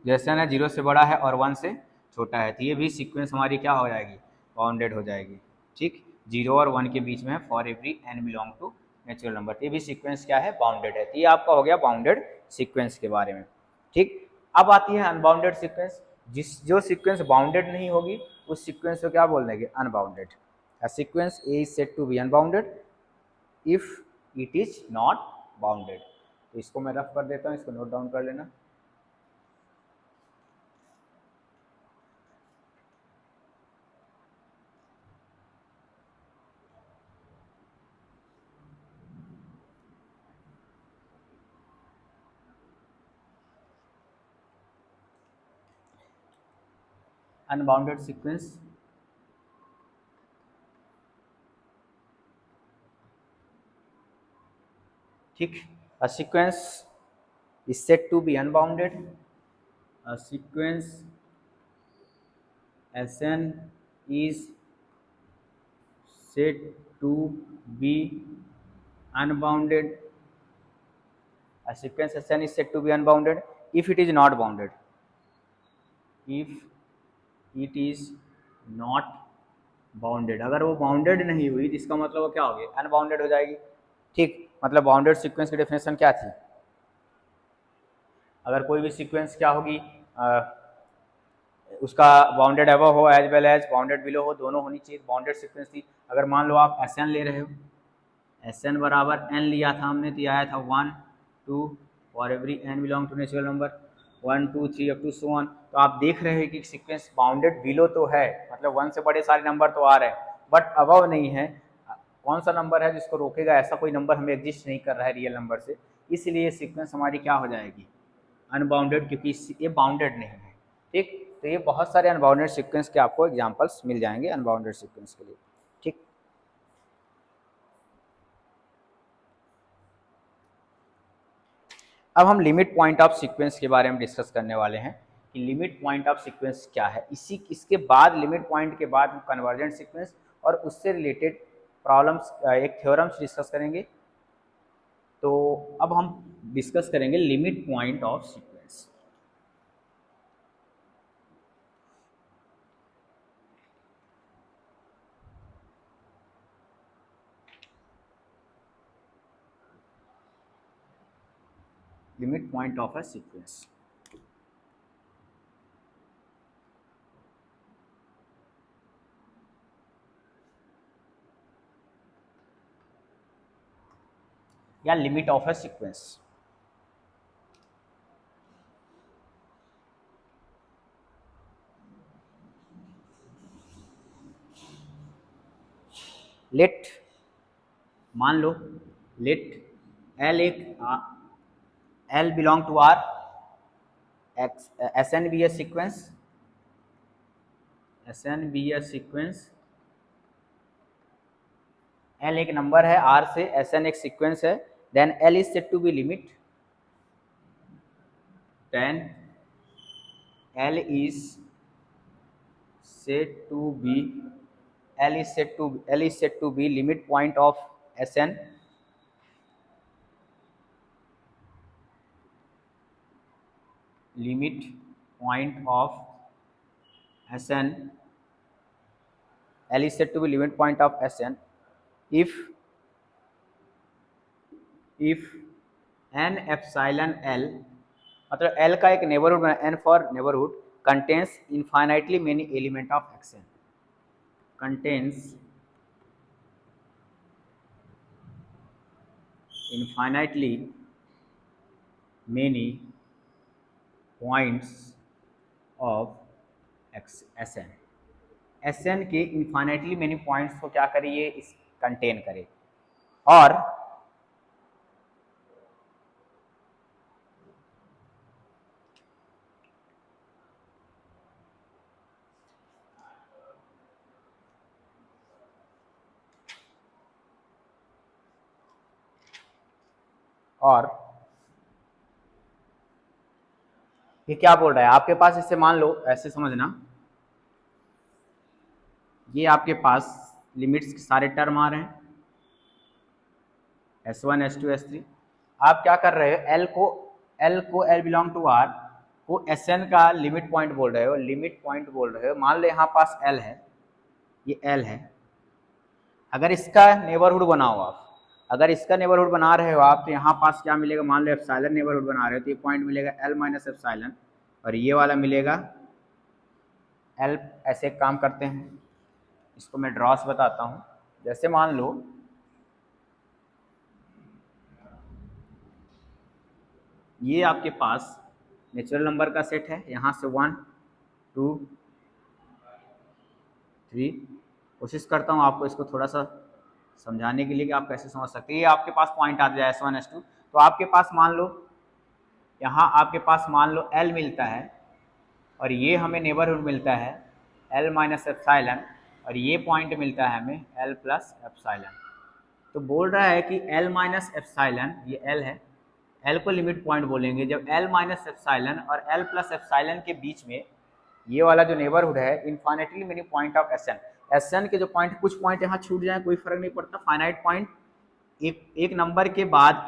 जैसे ना 0 से बड़ा है और 1 से छोटा है, तो ये भी सीक्वेंस हमारी क्या हो जाएगी, बाउंडेड हो जाएगी। ठीक, 0 और 1 के बीच में है, for every n belong to natural number, ये भी सीक्वेंस क्या है, बाउंडेड है। तो ये आपका हो गया बाउंडेड सीक्वेंस के बारे में। ठीक, अब आती है अनबाउंडेड सीक्वेंस। जो सीक्वेंस बाउंडेड नहीं होगी उस सीक्वेंस को क्या बोल देंगे, unbounded. A sequence A is said to be unbounded if it is not bounded. तो इसको मैं रफ कर देता हूँ, इसको नोट डाउन कर लेना। अनबाउंडेड सीक्वेंस, ठीक, a sequence is said to be unbounded, a sequence Sn is said to be unbounded, a sequence Sn is said to be unbounded if it is not bounded, if it is not bounded. अगर वो bounded नहीं हुई तो इसका मतलब वो क्या हो गया, अनबाउंडेड हो जाएगी। ठीक, मतलब बाउंडेड सीक्वेंस की डेफिनेशन क्या थी, अगर कोई भी सीक्वेंस क्या होगी, उसका बाउंडेड अबव हो as well as bounded below हो, दोनों होनी चाहिए, बाउंडेड सीक्वेंस थी। अगर मान लो आप एस एन ले रहे हो, एस एन बराबर एन लिया था हमने, तो ये आया था 1 2 for every N belong to natural number 1 2 3 up to so on. तो आप देख रहे हैं कि सीक्वेंस बाउंडेड बिलो तो है, मतलब 1 से बड़े सारे नंबर तो आ रहे हैं, बट अबव नहीं है। कौन सा नंबर है जिसको रोकेगा, ऐसा कोई नंबर हमें एग्जिस्ट नहीं कर रहा है रियल नंबर से, इसलिए सीक्वेंस हमारी क्या हो जाएगी, अनबाउंडेड, क्योंकि ये बाउंडेड नहीं है। ठीक, तो ये बहुत सारे अनबाउंडेड सीक्वेंस के आपको एग्जांपल्स मिल जाएंगे अनबाउंडेड सीक्वेंस के लिए। ठीक, अब हम लिमिट पॉइंट ऑफ सीक्वेंस के बारे में डिस्कस करने वाले हैं कि लिमिट पॉइंट ऑफ सीक्वेंस क्या है। इसके बाद लिमिट पॉइंट के बाद हम कन्वर्जेंट सीक्वेंस और उससे रिलेटेड प्रॉब्लम्स, एक थ्योरम्स डिस्कस करेंगे। तो अब हम डिस्कस करेंगे limit point of sequence. Limit point of a sequence. या limit of a sequence. Let, मान लो लेट एल एक L belong to R S N be a sequence, S N be a sequence, L एक number है R से, S N एक sequence है, then L is set to be limit, then L is set to be, L is set to be limit point of S N, limit point of Sn, L is said to be limit point of Sn if n epsilon L, मतलब L का एक neighbourhood बना, n for neighbourhood contains infinitely many element of Xn, contains infinitely many points of Sn, Sn के infinitely many points को क्या करे, ये इस कंटेन करे। और ये क्या बोल रहा है आपके पास, इससे मान लो ऐसे समझना, ये आपके पास लिमिट्स के सारे टर्म आ रहे हैं S1 S2 S3। आप क्या कर रहे हो, L को L बिलोंग टू R को Sn का लिमिट पॉइंट बोल रहे हो, लिमिट पॉइंट बोल रहे हो। मान लो यहाँ पास L है, ये L है, अगर इसका नेबरहुड बनाओ आप, अगर इसका नेबरहुड बना रहे हो आप, तो यहाँ पास क्या मिलेगा, मान लो एप्सिलॉन नेबरहुड बना रहे हो, तो ये पॉइंट मिलेगा L माइनस एप्सिलॉन, और ये वाला मिलेगा L। ऐसे काम करते हैं, इसको मैं ड्रॉस बताता हूँ। जैसे मान लो ये आपके पास नेचुरल नंबर का सेट है, यहाँ से 1 2 3, कोशिश करता हूँ आपको इसको थोड़ा सा समझाने के लिए कि आप कैसे समझ सकते हैं। ये आपके पास पॉइंट आ जाए S1 S2, तो आपके पास मान लो यहाँ आपके पास मान लो L मिलता है, और ये हमें नेबरहुड मिलता है L माइनस एप्सिलॉन, और ये पॉइंट मिलता है हमें L प्लस एप्सिलॉन। तो बोल रहा है कि L माइनस एप्सिलॉन, ये L है, L को लिमिट पॉइंट बोलेंगे जब L माइनस एप्सिलॉन और L प्लस एप्सिलॉन के बीच में ये वाला जो नेबरहुड है infinitely many point of Sn के जो पॉइंट, कुछ पॉइंट यहाँ छूट जाए कोई फर्क नहीं पड़ता, फाइनाइट पॉइंट एक नंबर के बाद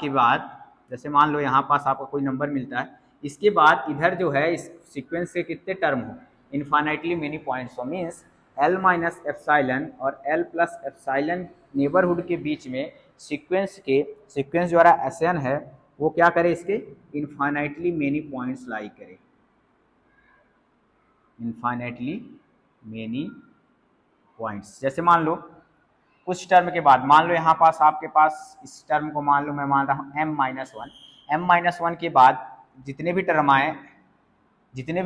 जैसे मान लो यहाँ पास आपको कोई नंबर मिलता है, इसके बाद इधर जो है इस सीक्वेंस के कितने टर्म हो, इनफाइनाइटली मेनी पॉइंट्स हो, मीन्स L माइनस एप्सिलॉन और L प्लस एप्सिलॉन नेबरहुड के बीच में सीक्वेंस जो हमारा Sn है वो क्या करे, इसके इनफाइनाइटली मेनी पॉइंट्स लाई करे, इनफाइनाइटली मेनी पॉइंट्स। जैसे मान लो कुछ टर्म के बाद, मान लो यहाँ पास आपके पास इस टर्म को मान लो मैं मानता हूँ m-1 के बाद जितने भी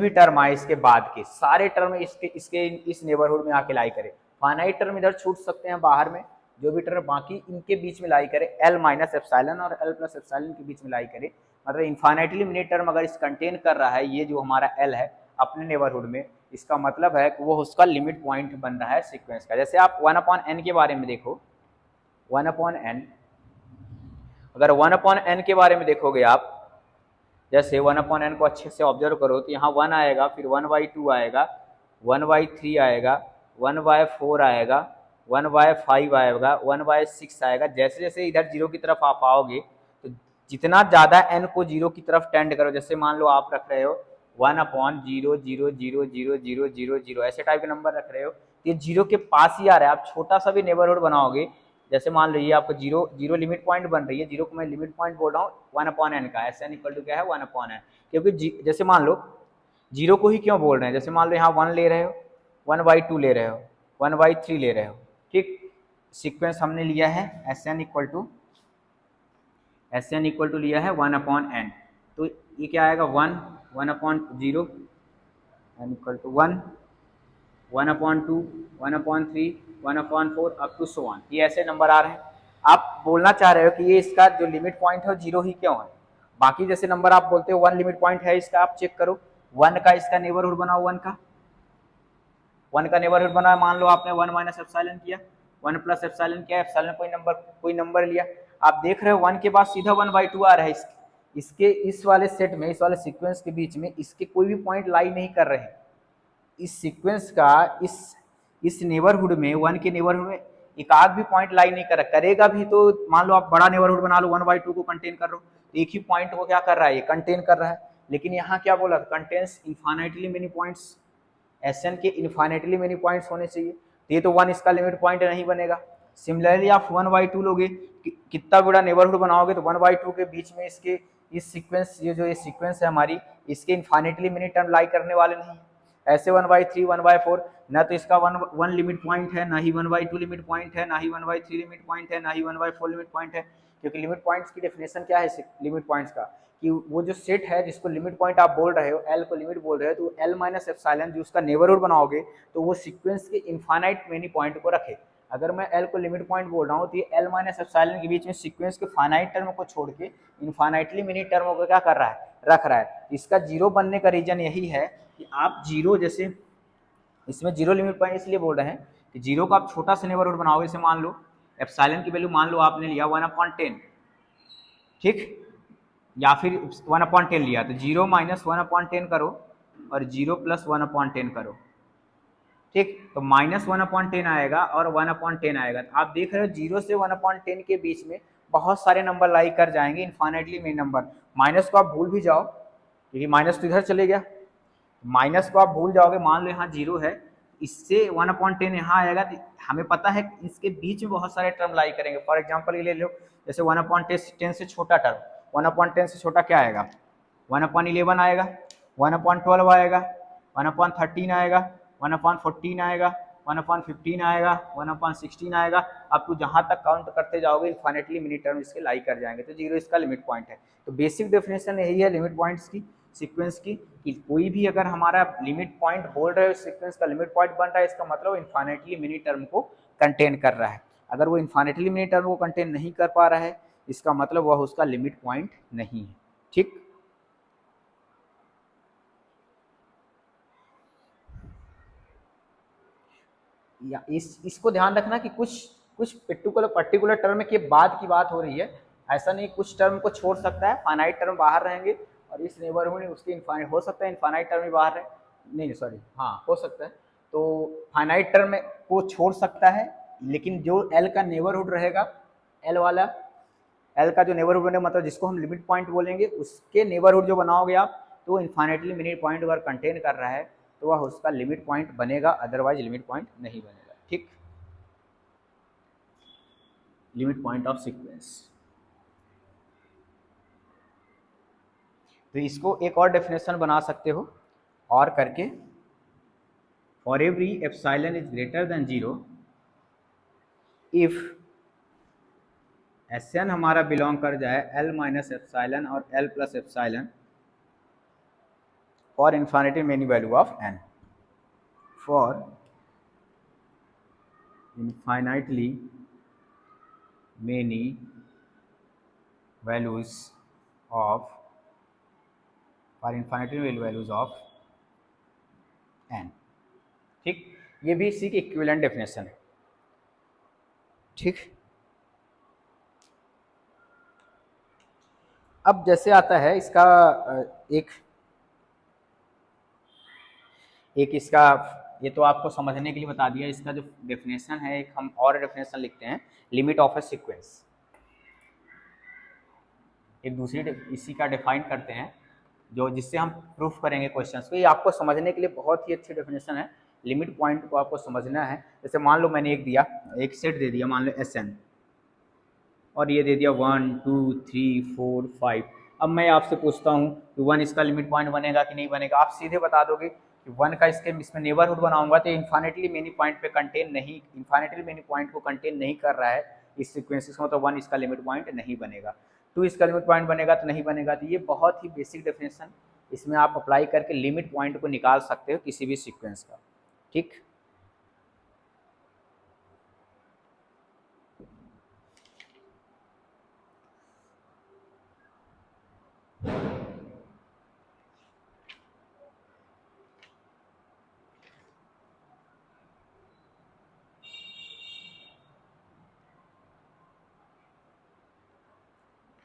टर्म आए इसके बाद के सारे टर्म इसके इस नेबरहुड में आके लाई करे। फाइनाइट टर्म इधर छूट सकते हैं बाहर में, जो भी टर्म बाकी इनके बीच में लाई करे, L माइनस एप्सिलॉन और L प्लस एप्सिलॉन के बीच में लाई करे। मतलब इनफाइनाइटली मिनी टर्म अगर इस कंटेन कर रहा है, ये जो हमारा L है अपने नेबरहुड में, इसका मतलब है कि वो उसका लिमिट पॉइंट बन रहा है सीक्वेंस का। जैसे आप 1/n के बारे में देखो, 1/n, अगर 1/n के बारे में देखोगे आप, जैसे 1/n को अच्छे से ऑब्जर्व करो तो यहाँ 1 आएगा, फिर 1/2 आएगा, 1/3 आएगा, 1/4 आएगा, 1/5 आएगा, 1/6 आएगा। जैसे जैसे इधर जीरो की तरफ आप आओगे तो जितना ज़्यादा n को जीरो की तरफ टेंड करो, जैसे मान लो आप रख रहे हो 1/0000000 ऐसे टाइप के नंबर रख रहे हो, तो ये जीरो के पास ही आ रहा है। आप छोटा सा भी नेबरहुड बनाओगे, जैसे मान लो ये आपको जीरो लिमिट पॉइंट बन रही है, जीरो को मैं लिमिट पॉइंट बोल रहा हूँ 1/n का, Sn इक्वल टू क्या है 1/n, क्योंकि जैसे मान लो जीरो को ही क्यों बोल रहे हैं, जैसे मान लो यहाँ 1 ले रहे हो, 1/2 ले रहे हो, 1/3 ले रहे हो, ठीक। सीक्वेंस हमने लिया है Sn इक्वल टू लिया है 1/n, तो ये क्या आएगा 1/0, n equal to 1, 1/2, 1/3, 1/4 up to so on. ये ऐसे नंबर आ रहे हैं। आप बोलना चाह रहे हो कि ये इसका जो लिमिट पॉइंट है वो जीरो ही क्यों है। बाकी जैसे नंबर आप बोलते हो 1 लिमिट पॉइंट है इसका, आप चेक करो 1 का इसका नेबरहुड बनाओ, 1 का नेबरहुड बना, मान लो आपने 1 माइनस एप्सिलॉन किया, 1 प्लस एप्सिलॉन किया, एप्सिलॉन कोई नंबर लिया, आप देख रहे हो 1 के बाद सीधा 1/2 आ रहा है। इसके इस वाले सेट में, इस वाले सीक्वेंस के बीच में इसके कोई भी पॉइंट लाई नहीं कर रहे हैं। इस सीक्वेंस का इस नेबरहुड में, 1 के नेबरहुड में एक आध भी पॉइंट लाई नहीं करेगा भी तो मान लो आप बड़ा नेबरहुड बना लो, 1/2 को कंटेन कर रहे हो, तो एक ही पॉइंट को क्या कर रहा है, ये कंटेन कर रहा है। लेकिन यहाँ क्या बोला, contains infinitely many points, Sn के इनफाइनाइटली मेनी पॉइंट्स होने चाहिए, तो ये तो 1 इसका लिमिट पॉइंट नहीं बनेगा। सिमिलरली आप 1/2 लोगे, कितना बड़ा नेबरहुड बनाओगे तो 1/2 के बीच में इसके इस सीक्वेंस, ये सीक्वेंस है हमारी, इसके इनफाइनाइटली मेनी टर्म लाई करने वाले नहीं है। ऐसे 1/3, 1/4 ना तो इसका 1 लिमिट पॉइंट है, ना ही 1/2 लिमिट पॉइंट है, ना ही 1/3 लिमिट पॉइंट है, ना ही 1/4 लिमिट पॉइंट है। क्योंकि लिमिट पॉइंट्स की डेफिनेशन क्या है लिमिट पॉइंट्स का, कि वो जो सेट है जिसको लिमिट पॉइंट आप बोल रहे हो, L को लिमिट बोल रहे हो, तो L माइनस एप्सिलॉन जो उसका नेबरहुड बनाओगे तो वो सीक्वेंस के इनफाइनाइट मेनी पॉइंट को रखे। अगर मैं L को लिमिट पॉइंट बोल रहा हूँ तो ये L माइनस एप्सिलॉन के बीच में सीक्वेंस के फाइनाइट टर्म को छोड़ के इनफाइनाइटली मेनी टर्मों को क्या कर रहा है, रख रहा है। इसका जीरो बनने का रीजन यही है कि आप जीरो, जैसे इसमें जीरो लिमिट पॉइंट इसलिए बोल रहे हैं कि जीरो को आप छोटा सा नेबरहुड बनाओगे, जैसे मान लो एप्सिलॉन की वैल्यू मान लो आपने लिया 1/10, ठीक, या फिर 1/10 लिया, तो 0 माइनस 1/10 करो और 0 प्लस 1/10 करो, ठीक, तो माइनस 1/10 आएगा और 1/10 आएगा। तो आप देख रहे हो 0 से 1/10 के बीच में बहुत सारे नंबर लाई कर जाएंगे, इनफाइनाइटली मेनी नंबर। माइनस को आप भूल भी जाओ, क्योंकि माइनस तो इधर चले गया, माइनस को आप भूल जाओगे, मान लो यहाँ 0 है, इससे 1/10 यहाँ आएगा, तो हमें पता है कि इसके बीच में बहुत सारे टर्म लाई करेंगे। फॉर एग्जाम्पल ये ले लो, जैसे 1/10 से छोटा टर्म, 1/10 से छोटा क्या आएगा, 1/11 आएगा, 1/12 आएगा, 1/13 आएगा, 1/14 आएगा, 1/15 आएगा, 1/16 आएगा। अब तो जहाँ तक काउंट करते जाओगे इनफाइनाइटली मेनी टर्म इसके लाई कर जाएंगे, तो 0 इसका लिमिट पॉइंट है। तो बेसिक डेफिनेशन यही है लिमिट पॉइंट्स की, सीक्वेंस की, कि कोई भी अगर हमारा लिमिट पॉइंट बोल रहे हो सीक्वेंस का लिमिट पॉइंट बन रहा है, इसका मतलब इनफाइनाइटली मेनी टर्म को कंटेन कर रहा है। अगर वो इनफाइनाइटली मेनी टर्म को कंटेन नहीं कर पा रहा है, इसका मतलब वह उसका लिमिट पॉइंट नहीं है, ठीक। या इसको ध्यान रखना कि कुछ पर्टिकुलर टर्म के बाद की बात हो रही है, ऐसा नहीं कुछ टर्म को छोड़ सकता है, फाइनाइट टर्म बाहर रहेंगे और इस नेबरहुड में उसके इनफाइनाइट हो सकता है, इनफाइनाइट टर्म भी बाहर रहे, नहीं सॉरी, हाँ हो सकता है, तो फाइनाइट टर्म को छोड़ सकता है, लेकिन जो L का नेबरहुड रहेगा, L वाला L का जो नेबरहुड बनेगा, मतलब जिसको हम लिमिट पॉइंट बोलेंगे, उसके नेबरहुड जो बनाओगे आप, तो वो इनफाइनाइटली मिनी पॉइंट अगर कंटेन कर रहा है तो वह उसका लिमिट पॉइंट बनेगा, अदरवाइज लिमिट पॉइंट नहीं बनेगा, ठीक। Limit point of sequence. तो इसको एक और डेफिनेशन बना सकते हो और करके, for every epsilon is greater than 0, if Sn हमारा बिलोंग कर जाए L माइनस एप्साइलन और L plus epsilon for infinity many value of n, for infinitely many values of n। ठीक, ये भी इसी की इक्विवेलेंट डेफिनेशन है। ठीक, अब जैसे आता है इसका एक इसका, ये तो आपको समझने के लिए बता दिया। इसका जो डेफिनेशन है, एक हम और डेफिनेशन लिखते हैं, लिमिट ऑफ ए सीक्वेंस। एक दूसरी इसी का डिफाइन करते हैं, जो जिससे हम प्रूफ करेंगे क्वेश्चंस को। ये आपको समझने के लिए बहुत ही अच्छी डेफिनेशन है। लिमिट पॉइंट को आपको समझना है। जैसे मान लो मैंने एक सेट दे दिया, मान लो Sn, और ये दे दिया 1 2 3 4 5। अब मैं आपसे पूछता हूँ कि 1 इसका लिमिट पॉइंट बनेगा कि नहीं बनेगा। आप सीधे बता दोगे कि 1 का इसमें नेबरहुड बनाऊंगा तो इन्फिनिटली मेनी पॉइंट पे कंटेन नहीं, इन्फिनिटली मेनी पॉइंट को कंटेन नहीं कर रहा है इस सीक्वेंस में, तो 1 इसका लिमिट पॉइंट नहीं बनेगा। 2 इसका लिमिट पॉइंट बनेगा तो नहीं बनेगा। तो ये बहुत ही बेसिक डेफिनेशन, इसमें आप अप्लाई करके लिमिट पॉइंट को निकाल सकते हो किसी भी सीक्वेंस का। ठीक,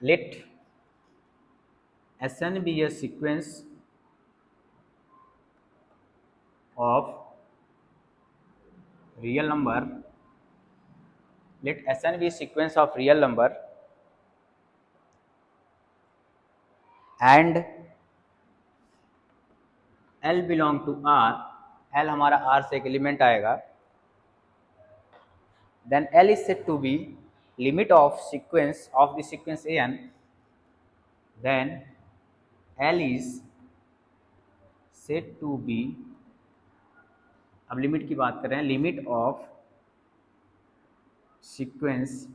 let Sn be a sequence of real number, let Sn be a sequence of real number and L belong to R, L हमारा R से एक एलिमेंट आएगा, then L is said to be limit of the sequence An, then L is said to be, अब limit की बात कर रहे हैं, limit of sequence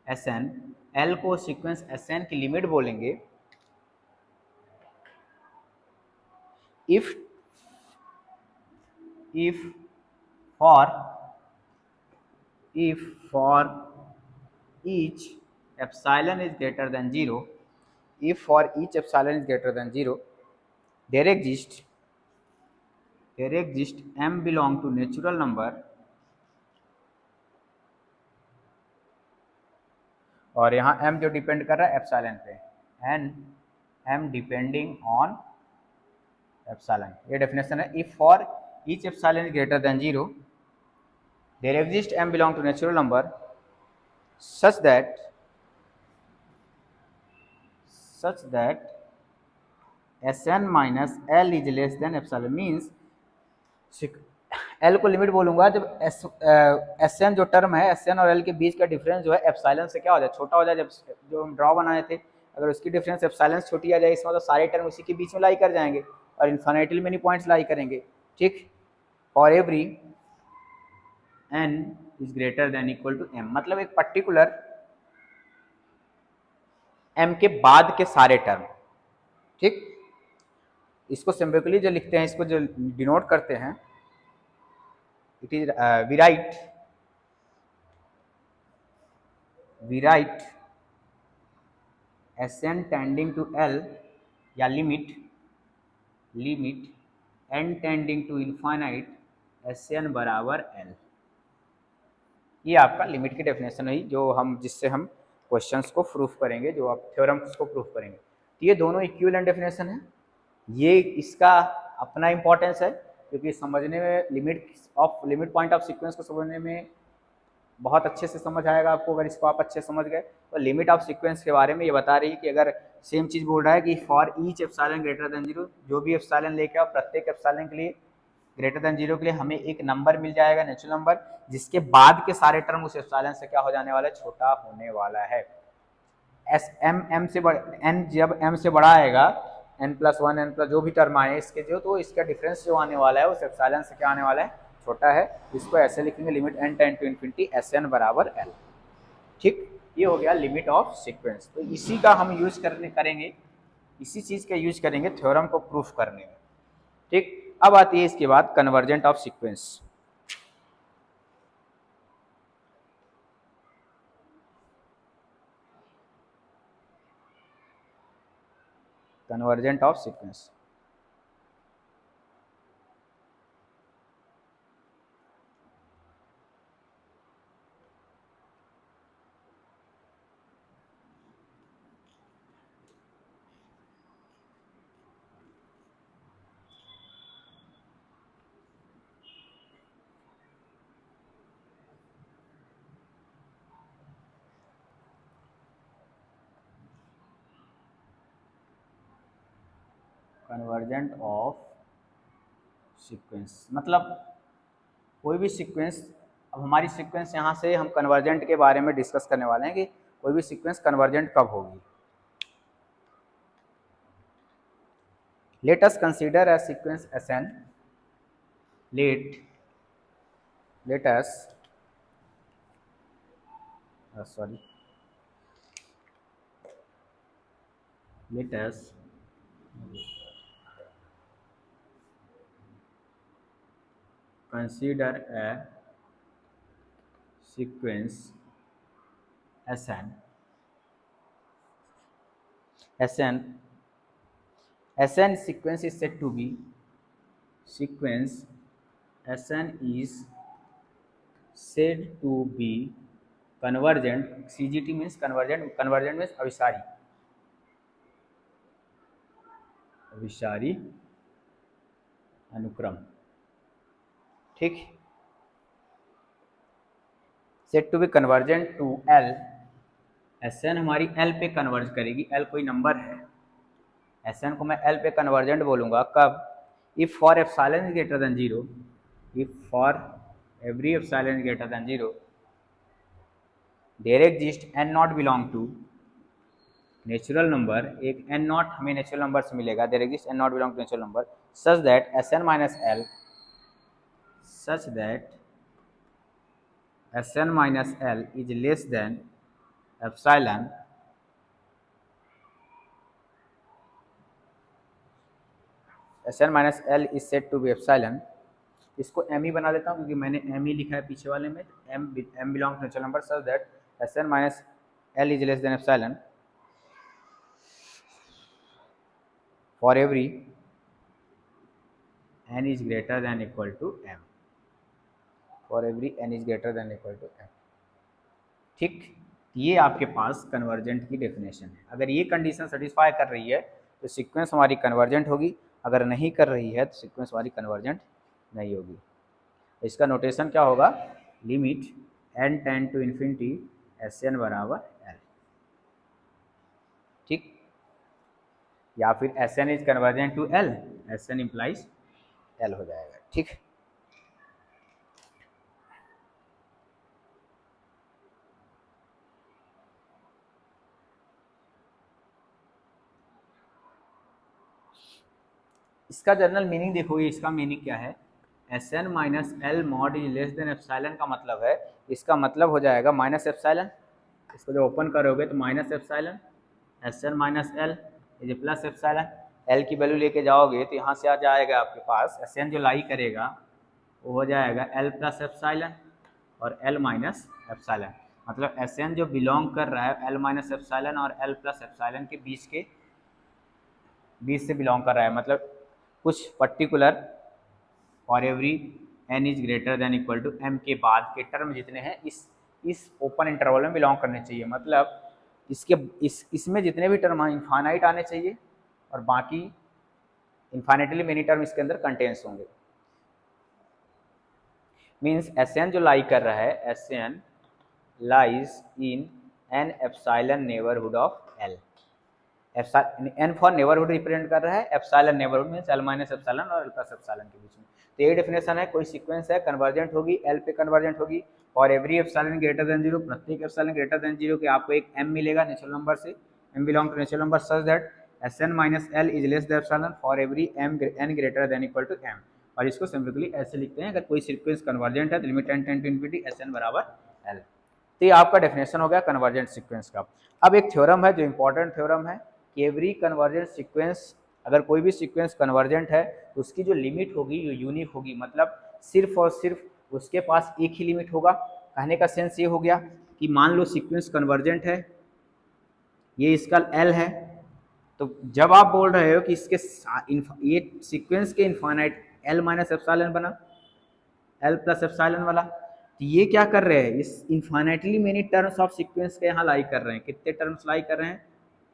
Sn, L को सीक्वेंस Sn की लिमिट बोलेंगे if for each epsilon is greater than 0, if for each epsilon is greater than 0, there exists m belong to natural number, और यहाँ m जो डिपेंड कर रहा है epsilon पे, and m depending on epsilon. ये डेफिनेशन है। If for each epsilon is greater than 0, there exist m belong to natural number such that Sn minus L is less than epsilon, means L को limit बोलूंगा जब Sn जो term है, Sn और L के बीच का difference जो है एप्सिलॉन से क्या हो जाए, छोटा हो जाए। जब जो हम ड्रॉ बनाए थे, अगर उसकी डिफरेंस एप्सिलॉन से छोटी आ जाए, इसमें तो सारे टर्म उसी के बीच में लाई कर जाएंगे और इन्फिनिटली मेनी पॉइंट्स लाई करेंगे। ठीक, for every n is greater than equal to m, मतलब एक पर्टिकुलर m के बाद के सारे टर्म। ठीक, इसको सिंपली जो लिखते हैं, इसको जो डिनोट करते हैं, it is we write Sn tending to L या limit n tending to infinite Sn बराबर L। ये आपका लिमिट की डेफिनेशन हुई, जो हम जिससे हम क्वेश्चंस को प्रूफ करेंगे, जो आप थ्योरम्स को प्रूफ करेंगे। तो ये दोनों इक्विवेलेंट डेफिनेशन है। ये इसका अपना इंपॉर्टेंस है, क्योंकि समझने में लिमिट पॉइंट ऑफ सीक्वेंस को समझने में बहुत अच्छे से समझ आएगा आपको, अगर इसको आप अच्छे समझ गए। तो लिमिट ऑफ सीक्वेंस के बारे में ये बता रही है कि अगर सेम चीज़ बोल रहा है कि for each epsilon greater than 0, जो भी एप्सिलॉन लेके आओ, प्रत्येक एप्सिलॉन के लिए ग्रेटर देन 0 के लिए हमें एक नंबर मिल जाएगा, नेचुरल नंबर, जिसके बाद के सारे टर्म उस एप्सिलॉन से क्या हो जाने वाला है, छोटा होने वाला है। m से n जब m से बड़ा आएगा, n+1 n+ जो भी टर्म आए इसके जो, तो इसका डिफरेंस जो आने वाला है उस एप्सिलॉन से क्या आने वाला है, छोटा है, इसको ऐसे लिखेंगे limit n tend to infinity Sn बराबर l। ठीक, ये हो गया लिमिट ऑफ सीक्वेंस। तो इसी का हम यूज करेंगे, इसी चीज का यूज करेंगे थ्योरम को प्रूफ करने में। ठीक, अब आती है इसके बाद convergent of sequence. Convergent of sequence, convergent of sequence मतलब कोई भी सीक्वेंस, अब हमारी सीक्वेंस यहाँ से हम कन्वर्जेंट के बारे में डिस्कस करने वाले हैं कि कोई भी सीक्वेंस कन्वर्जेंट कब होगी। Let us consider a sequence Sn, let us let us consider a sequence Sn sequence is said to be convergent. CGT means convergent means अभिसारी अनुक्रम। ठीक, said to be convergent to L, Sn हमारी L पे converge करेगी, L कोई नंबर है, Sn को मैं L पे कन्वर्जेंट बोलूँगा कब, if for epsilon is greater than 0, if for every epsilon is greater than 0 there exist n naught belong to natural number, एक n नॉट हमें नेचुरल नंबर से मिलेगा, there exist n naught belong to natural number such that Sn minus L, such that Sn minus L is less than epsilon, Sn minus L is said to be epsilon। इसको m ही बना देता हूँ क्योंकि मैंने m ही लिखा है पीछे वाले में, m belong to natural number such that Sn minus L is less than epsilon for every n is greater than equal to m, for every n is greater than equal to m। ठीक, ये आपके पास convergent की definition है। अगर ये condition satisfy कर रही है तो सीक्वेंस हमारी कन्वर्जेंट होगी, अगर नहीं कर रही है तो सीक्वेंस हमारी कन्वर्जेंट नहीं होगी। इसका नोटेशन क्या होगा, limit n tend to infinity Sn बराबर L। ठीक, या फिर Sn is convergent to L, Sn implies L हो जाएगा। ठीक, इसका जनरल मीनिंग देखोगे, इसका मीनिंग क्या है, Sn minus L mod is less than epsilon का मतलब है, इसका मतलब हो जाएगा माइनस एप्सिलॉन, इसको जब ओपन करोगे तो minus epsilon, Sn minus L is plus epsilon, L की वैल्यू लेके जाओगे तो यहाँ से आ जाएगा आपके पास Sn जो लाई करेगा वो हो जाएगा L प्लस एप्सिलॉन और L माइनस एप्सिलॉन, मतलब Sn जो बिलोंग कर रहा है L माइनस एप्सिलॉन और L प्लस एप्सिलॉन के बीच से बिलोंग कर रहा है, मतलब कुछ particular for every n is greater than equal to m के बाद के टर्म जितने हैं इस ओपन इंटरवल में बिलोंग करने चाहिए, मतलब इसमें जितने भी टर्म हैं इनफाइनाइट आने चाहिए और बाकी इनफाइनाइटली मेनी टर्म इसके अंदर कंटेन्स होंगे। मीन्स Sn जो लाई कर रहा है, Sn lies in an epsilon neighbourhood of L, n for neighbourhood represent कर रहा है, epsilon neighbourhood means L minus epsilon और L प्लस एप्सिलॉन के बीच में। तो ये डेफिनेशन है, कोई सीक्वेंस है कन्वर्जेंट होगी, L पे कन्वर्जेंट होगी और एवरी एप्सिलॉन ग्रेटर देन 0, प्रत्येक एप्सिलॉन ग्रेटर देन 0 के आपको एक m मिलेगा नेचुरल नंबर से, m belong to natural number such that Sn minus L is less than epsilon for every n greater than equal to m, और इसको simply ऐसे लिखते हैं, अगर कोई सीक्वेंस कन्वर्जेंट है तो limit n tend to infinity Sn बराबर L। तो ये आपका डेफिनेशन हो गया कन्वर्जेंट सीक्वेंस का। अब एक थ्योरम है जो इंपॉर्टेंट थ्योरम है कि एवरी कन्वर्जेंट सीक्वेंस, अगर कोई भी सीक्वेंस कन्वर्जेंट है तो उसकी जो लिमिट होगी वो यूनिक होगी, मतलब सिर्फ और सिर्फ उसके पास एक ही लिमिट होगा। कहने का सेंस ये हो गया कि मान लो सीक्वेंस कन्वर्जेंट है, ये इसका L है, तो जब आप बोल रहे हो कि इसके ये सीक्वेंस के इन्फाइनाइट L माइनस एप्सिलॉन बना, L प्लस एप्सिलॉन वाला, तो ये क्या कर रहे हैं, इस infinitely many terms of sequence के यहाँ लाई कर रहे हैं। कितने टर्म्स लाई कर रहे हैं,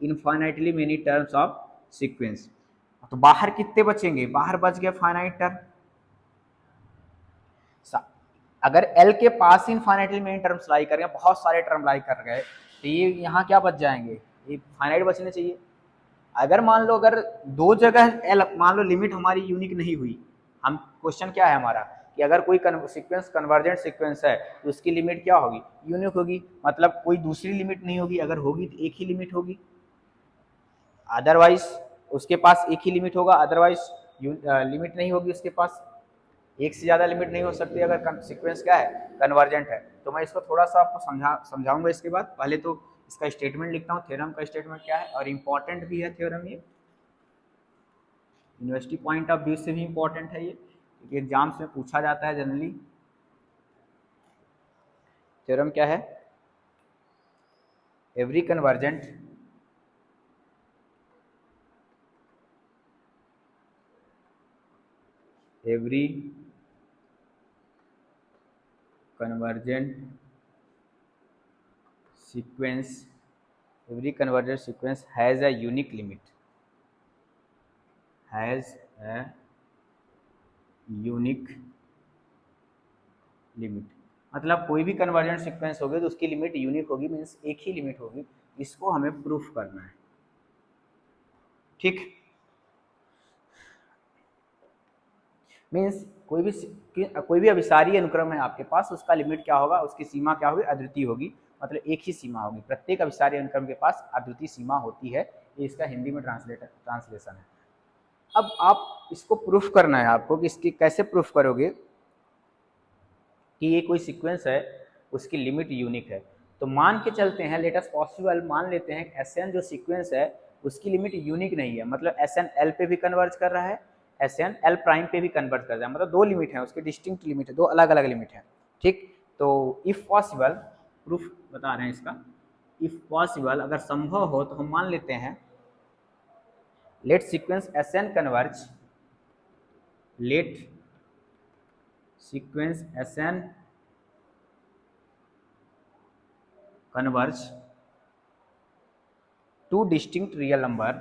infinitely many terms of sequence. तो बाहर कितने बचेंगे, बाहर बच गए फाइनाइट टर्म। अगर L के पास इन्फाइनाइटली मेनी टर्म्स लाई कर रहे हैं, बहुत सारे टर्म लाई कर गए, तो ये यहाँ क्या बच जाएंगे, ये फाइनाइट बचने चाहिए। अगर मान लो अगर दो जगह L, मान लो लिमिट हमारी यूनिक नहीं हुई, हम क्वेश्चन क्या है हमारा कि अगर कोई सीक्वेंस कन्वर्जेंट सीक्वेंस है तो उसकी लिमिट क्या होगी, यूनिक होगी, मतलब कोई दूसरी लिमिट नहीं होगी, अगर होगी तो एक ही लिमिट होगी, अदरवाइज उसके पास एक ही लिमिट होगा, अदरवाइज लिमिट नहीं होगी उसके पास, एक से ज़्यादा लिमिट नहीं हो सकती अगर सीक्वेंस क्या है, कन्वर्जेंट है। तो मैं इसको थोड़ा सा आपको समझाऊंगा इसके बाद। पहले तो इसका स्टेटमेंट लिखता हूँ, थ्योरम का स्टेटमेंट क्या है, और इम्पॉर्टेंट भी है थ्योरम, ये यूनिवर्सिटी पॉइंट ऑफ व्यू से भी इम्पॉर्टेंट है ये, क्योंकि एग्जाम्स में पूछा जाता है जनरली। थ्योरम क्या है, every convergent every convergent sequence has a unique limit, मतलब कोई भी कन्वर्जेंट सीक्वेंस होगी तो उसकी लिमिट यूनिक होगी, मीन्स एक ही लिमिट होगी। इसको हमें प्रूफ करना है, ठीक। मीन्स कोई भी अभिसारी अनुक्रम है आपके पास, उसका लिमिट क्या होगा, उसकी सीमा क्या होगी, अद्वितीय होगी, मतलब एक ही सीमा होगी। प्रत्येक अभिसारी अनुक्रम के पास अद्वितीय सीमा होती है, ये इसका हिंदी में ट्रांसलेशन है। अब आप इसको प्रूफ करना है आपको कि इसकी कैसे प्रूफ करोगे कि ये कोई सीक्वेंस है उसकी लिमिट यूनिक है। तो मान के चलते हैं, लेट अस पॉसिबल, मान लेते हैं Sn जो सीक्वेंस है उसकी लिमिट यूनिक नहीं है, मतलब Sn L पे भी कन्वर्ज कर रहा है, Sn L प्राइम पे भी कन्वर्ज कर रहा है, मतलब दो लिमिट है उसकी, डिस्टिंक्ट लिमिट है, दो अलग अलग लिमिट है, ठीक। तो इफ पॉसिबल, प्रूफ बता रहे हैं इसका, इफ पॉसिबल अगर संभव हो तो हम मान लेते हैं, let sequence Sn converge, let sequence Sn converge two distinct real number,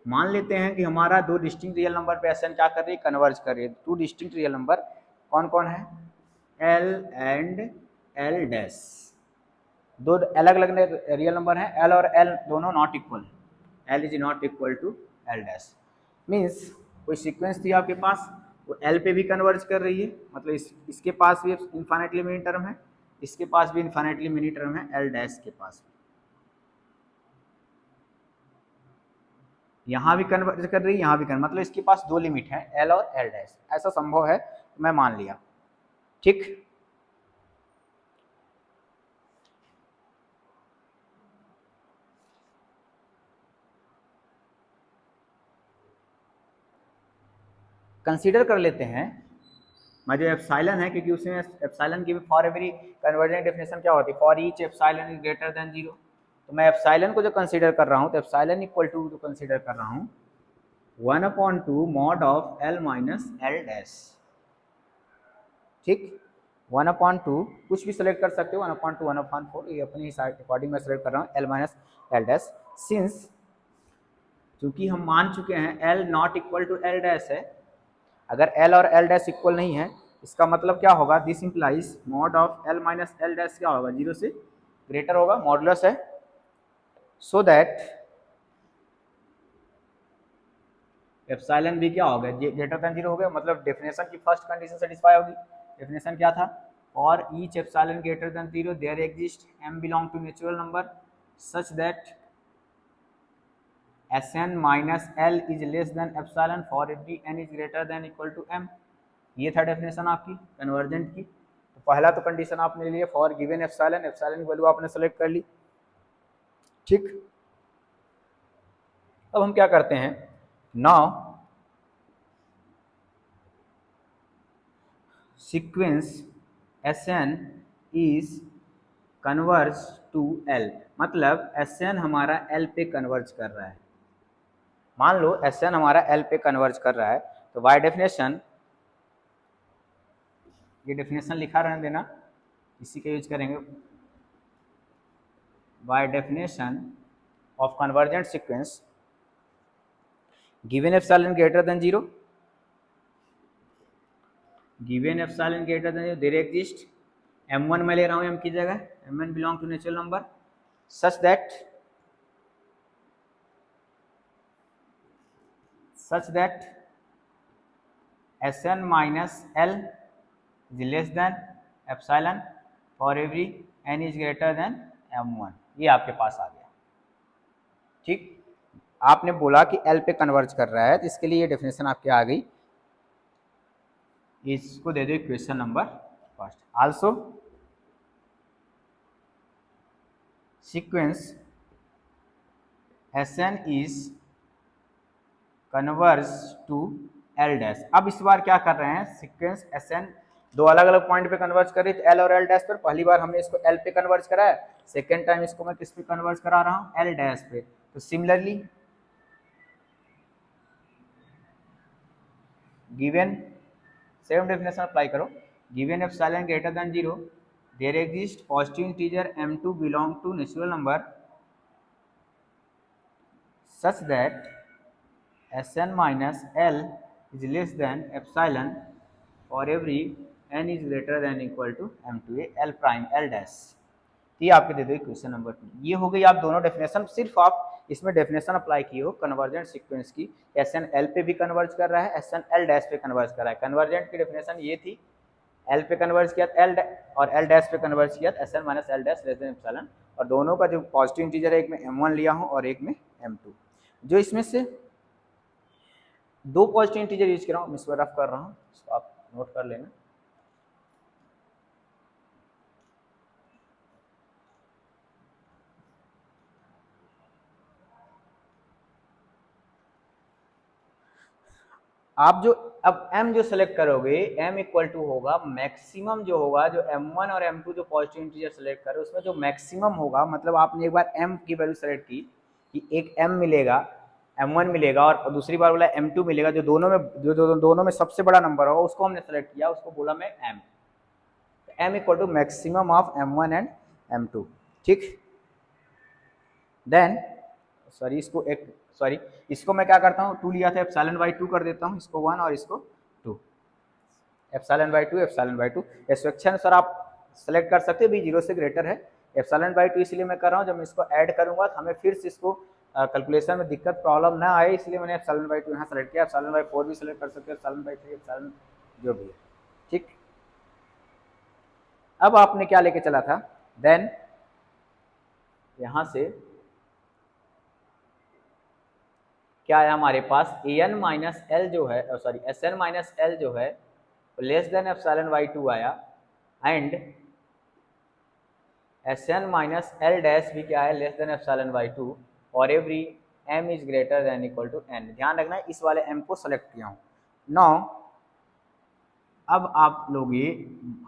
मान लेते हैं कि हमारा दो डिस्टिंक्ट रियल नंबर पे Sn क्या कर रही है, कन्वर्ज कर रही है। टू डिस्टिंक्ट रियल नंबर कौन कौन है, L एंड L डैश, दो अलग अलग रियल नंबर हैं, L और L दोनों not equal, L is not equal to L dash. Means कोई सीक्वेंस थी आपके पास, वो L पे भी कन्वर्ज कर रही है, मतलब इसके पास भी इन्फाइनाइटली मेनी टर्म है, इसके पास भी इन्फाइनाइटली मेनी टर्म है, L डैश के पास यहाँ भी कन्वर्ज कर रही है, यहाँ भी कन्वर्ज, मतलब इसके पास दो लिमिट है, L और L डैश। ऐसा संभव है, मैं मान लिया, ठीक। कंसीडर कर लेते हैं, मैं जो एप्सिलॉन है, क्योंकि उसमें एप्सिलॉन की भी फॉर एवरी कन्वर्जेंट डेफिनेशन क्या होती है, for each epsilon is greater than 0। तो मैं एप्सिलॉन को जो कंसीडर कर रहा हूँ, तो एप्सिलॉन इक्वल टू जो कंसीडर कर रहा हूँ 1/2 mod of L minus L dash, ठीक। 1/2 कुछ भी सेलेक्ट कर सकते हो, 1/2 1/4, ये अपने अकॉर्डिंग मैं सेलेक्ट कर रहा हूँ L minus L dash. Since चूंकि हम मान चुके हैं L not equal to L dash है, अगर L और L डैश इक्वल नहीं है, इसका मतलब क्या होगा, this implies mod of L minus L dash क्या होगा, 0 से ग्रेटर होगा, मॉडुलस है, सो दैट एप्सिलॉन भी क्या होगा, ग्रेटर देन 0 हो गया, मतलब डेफिनेशन की फर्स्ट कंडीशन सेटिस्फाई होगी। डेफिनेशन क्या था, for each epsilon greater than 0 there exist m belong to natural number such that S N minus L is less than epsilon for every N is greater than equal to M. ये था definition आपकी convergent की। तो पहला तो condition आपने लिए for given epsilon, epsilon की वैल्यू आपने सेलेक्ट कर ली, ठीक। अब हम क्या करते हैं, now sequence S N is converge to L, मतलब एस एन हमारा एल पे कन्वर्ज कर रहा है। मान लो एस एन हमारा एल पे कन्वर्ज कर रहा है, तो बाय डेफिनेशन, ये डेफिनेशन लिखा रहने देना, इसी का यूज करेंगे। By definition of convergent sequence given epsilon greater than 0, given epsilon greater than 0 there exist m1 मैं ले रहा हूं m की जगह, m1 belong to natural number such that Sn minus L is less than epsilon for every n is greater than m1। ये आपके पास आ गया, ठीक। आपने बोला कि L पे कन्वर्ज कर रहा है, तो इसके लिए ये डेफिनेशन आपके आ गई। इसको दे दो equation number first. Also sequence Sn is converge to L dash. अब इस बार क्या कर रहे हैं, सीक्वेंस Sn दो अलग अलग पॉइंट पे कन्वर्ज कर रही है, एल और एल डैश पर। पहली बार हमने इसको एल पे कन्वर्ज करा है, सेकेंड टाइम इसको मैं किस पे कन्वर्ज करा रहा हूँ, एल डैश पे। तो similarly given same definition apply करो, given epsilon greater than 0 there exist positive integer m2 belong to natural number such that Sn minus L is less than epsilon for every n is greater than equal to m2a L prime L dash। ये आपके दे दो equation number 2। ये हो गई आप दोनों definition, सिर्फ आप इसमें डेफिनेशन अप्लाई किए हो कन्वर्जेंट सीक्वेंस की। Sn L पे भी कन्वर्ज कर रहा है, Sn L डैश पे कन्वर्ज कर रहा है। कन्वर्जेंट की डेफिनेशन ये थी, L पे कन्वर्ज किया L और L डैश पे कन्वर्ज किया Sn minus L dash less than epsilon, और दोनों का जो पॉजिटिव इंटीजर है, एक में m1 लिया हूँ और एक में m2। जो इसमें से दो पॉजिटिव इंटीजर यूज कर रहा हूँ, मैं इसको रफ कर रहा हूँ, इसको आप नोट कर लेना। आप जो अब m जो सेलेक्ट करोगे, m इक्वल टू होगा मैक्सिमम जो होगा, जो m1 और m2 जो पॉजिटिव इंटीजर सेलेक्ट करो उसमें जो मैक्सिमम होगा, मतलब आपने एक बार m की वैल्यू सेलेक्ट की कि एक m मिलेगा, m1 मिलेगा और दूसरी बार बोला m2 मिलेगा, जो दोनों में सबसे बड़ा नंबर होगा उसको हमने सेलेक्ट किया, उसको बोला मैं m। m equal to maximum of m1 and m2, ठीक। देन इसको मैं क्या करता हूँ, 2 लिया था, एप्सिलॉन बाई 2 कर देता हूँ, इसको 1 और इसको 2, epsilon by 2 epsilon by 2। Expectation sir आप सेलेक्ट कर सकते हो, भी 0 से ग्रेटर है। एप्सिलॉन बाई 2 इसलिए मैं कर रहा हूँ, जब मैं इसको ऐड करूँगा तो हमें फिर से इसको कैलकुलेशन में दिक्कत प्रॉब्लम ना आए, इसलिए मैंने एप्सिलॉन बाई 2 यहाँ सेलेक्ट किया। एप्सिलॉन बाई 4 भी सेलेक्ट कर सकते हो, एप्सिलॉन बाई 3, एप्सिलॉन जो भी है, ठीक। अब आपने क्या लेके चला था, देन यहाँ से क्या आया हमारे पास, an माइनस एल जो है, सॉरी Sn माइनस एल जो है लेस देन एप्सिलॉन बाई 2 आया, and Sn minus L dash भी क्या है, लेस देन एप्सिलॉन बाई 2 और every m is greater than equal to n। ध्यान रखना इस वाले m को सेलेक्ट किया हूँ। नाउ अब आप लोग ये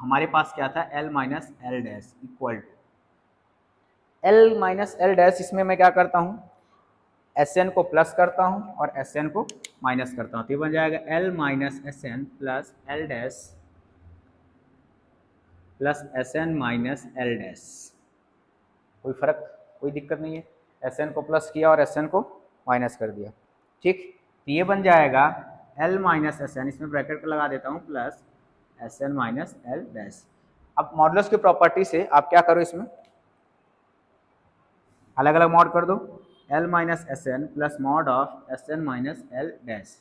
हमारे पास क्या था, l minus L dash equal to l minus L dash, इसमें मैं क्या करता हूँ, Sn को प्लस करता हूँ और Sn को माइनस करता हूँ, तो ये बन जाएगा L minus Sn plus L dash plus Sn minus L dash. कोई फर्क, कोई दिक्कत नहीं है, Sn को प्लस किया और Sn को माइनस कर दिया, ठीक। तो ये बन जाएगा L माइनस Sn, इसमें ब्रैकेट को लगा देता हूँ, plus Sn minus L dash. अब मॉडुलस की प्रॉपर्टी से आप क्या करो, इसमें अलग अलग मॉड कर दो, L minus Sn plus mod of Sn minus L dash.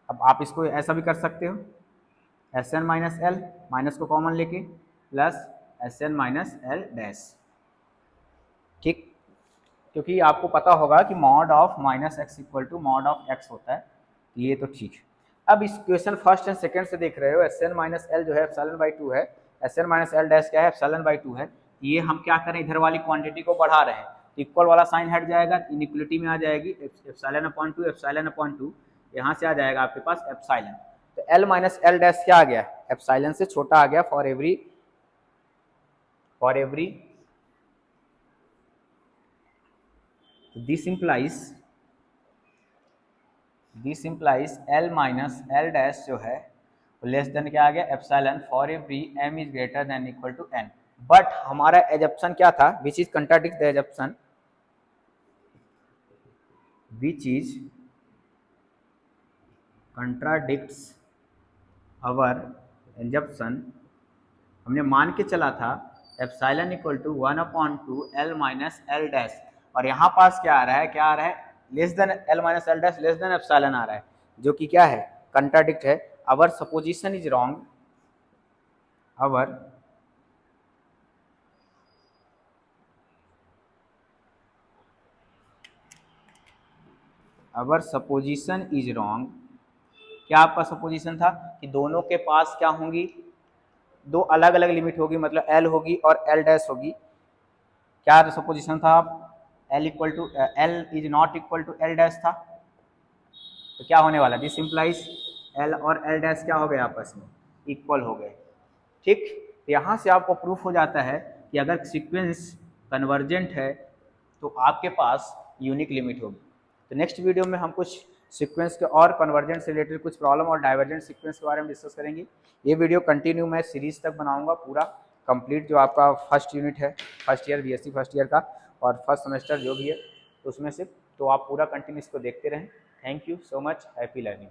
अब आप इसको ऐसा भी कर सकते हो, Sn माइनस L माइनस को कॉमन लेके plus Sn minus L dash, ठीक। क्योंकि आपको पता होगा कि mod of minus X equal to mod of X होता है, ये तो ठीक है। अब इस क्वेश्चन फर्स्ट एंड सेकंड से देख रहे हो, एस एन माइनस एल जो है एप्सिलॉन बाई 2 है, S N minus L dash क्या है, एप्सिलॉन बाई 2 है। ये हम क्या करें, इधर वाली क्वांटिटी को बढ़ा रहे हैं, इक्वल वाला साइन हट जाएगा, इनइक्वलिटी में आ जाएगी, एप्सिलॉन अपॉन 2 एप्सिलॉन अपॉन 2, यहाँ से आ जाएगा आपके पास एप्सिलॉन। तो एल माइनस एल डैश क्या आ गया, एप्सिलॉन से छोटा आ गया for every this implies L minus L dash जो है लेस देन क्या आ गया, epsilon for every m is greater than equal to n। But हमारा एजप्शन क्या था, which is contradict the assumption, which is contradicts our assumption. हमने मान के चला था epsilon equal to 1/2 L minus L dash, और यहाँ पास क्या आ रहा है, क्या आ रहा है, less than L minus L dash less than epsilon आ रहा है, जो कि क्या है, कंट्राडिक्ट है। Our supposition is wrong, our supposition is wrong. क्या आपका सपोजिशन था कि दोनों के पास क्या होंगी, दो अलग अलग लिमिट होगी, मतलब L होगी और L डैश होगी। क्या सपोजिशन था, L equal to L is not equal to L dash था, तो क्या होने वाला, दिस इम्प्लाइज L और L डैश क्या हो गए, आपस में इक्वल हो गए। ठीक, यहाँ से आपको प्रूफ हो जाता है कि अगर सीक्वेंस कन्वर्जेंट है तो आपके पास यूनिक लिमिट होगी। तो नेक्स्ट वीडियो में हम कुछ सीक्वेंस के और कन्वर्जेंट से रिलेटेड कुछ प्रॉब्लम और डाइवर्जेंट सीक्वेंस के बारे में डिस्कस करेंगे। ये वीडियो कंटिन्यू मैं सीरीज तक बनाऊंगा, पूरा कंप्लीट जो आपका फर्स्ट यूनिट है, first year BSc first year का और फर्स्ट सेमेस्टर जो भी है उसमें से, तो आप पूरा कंटिन्यू इसको देखते रहें। Thank you so much, happy learning.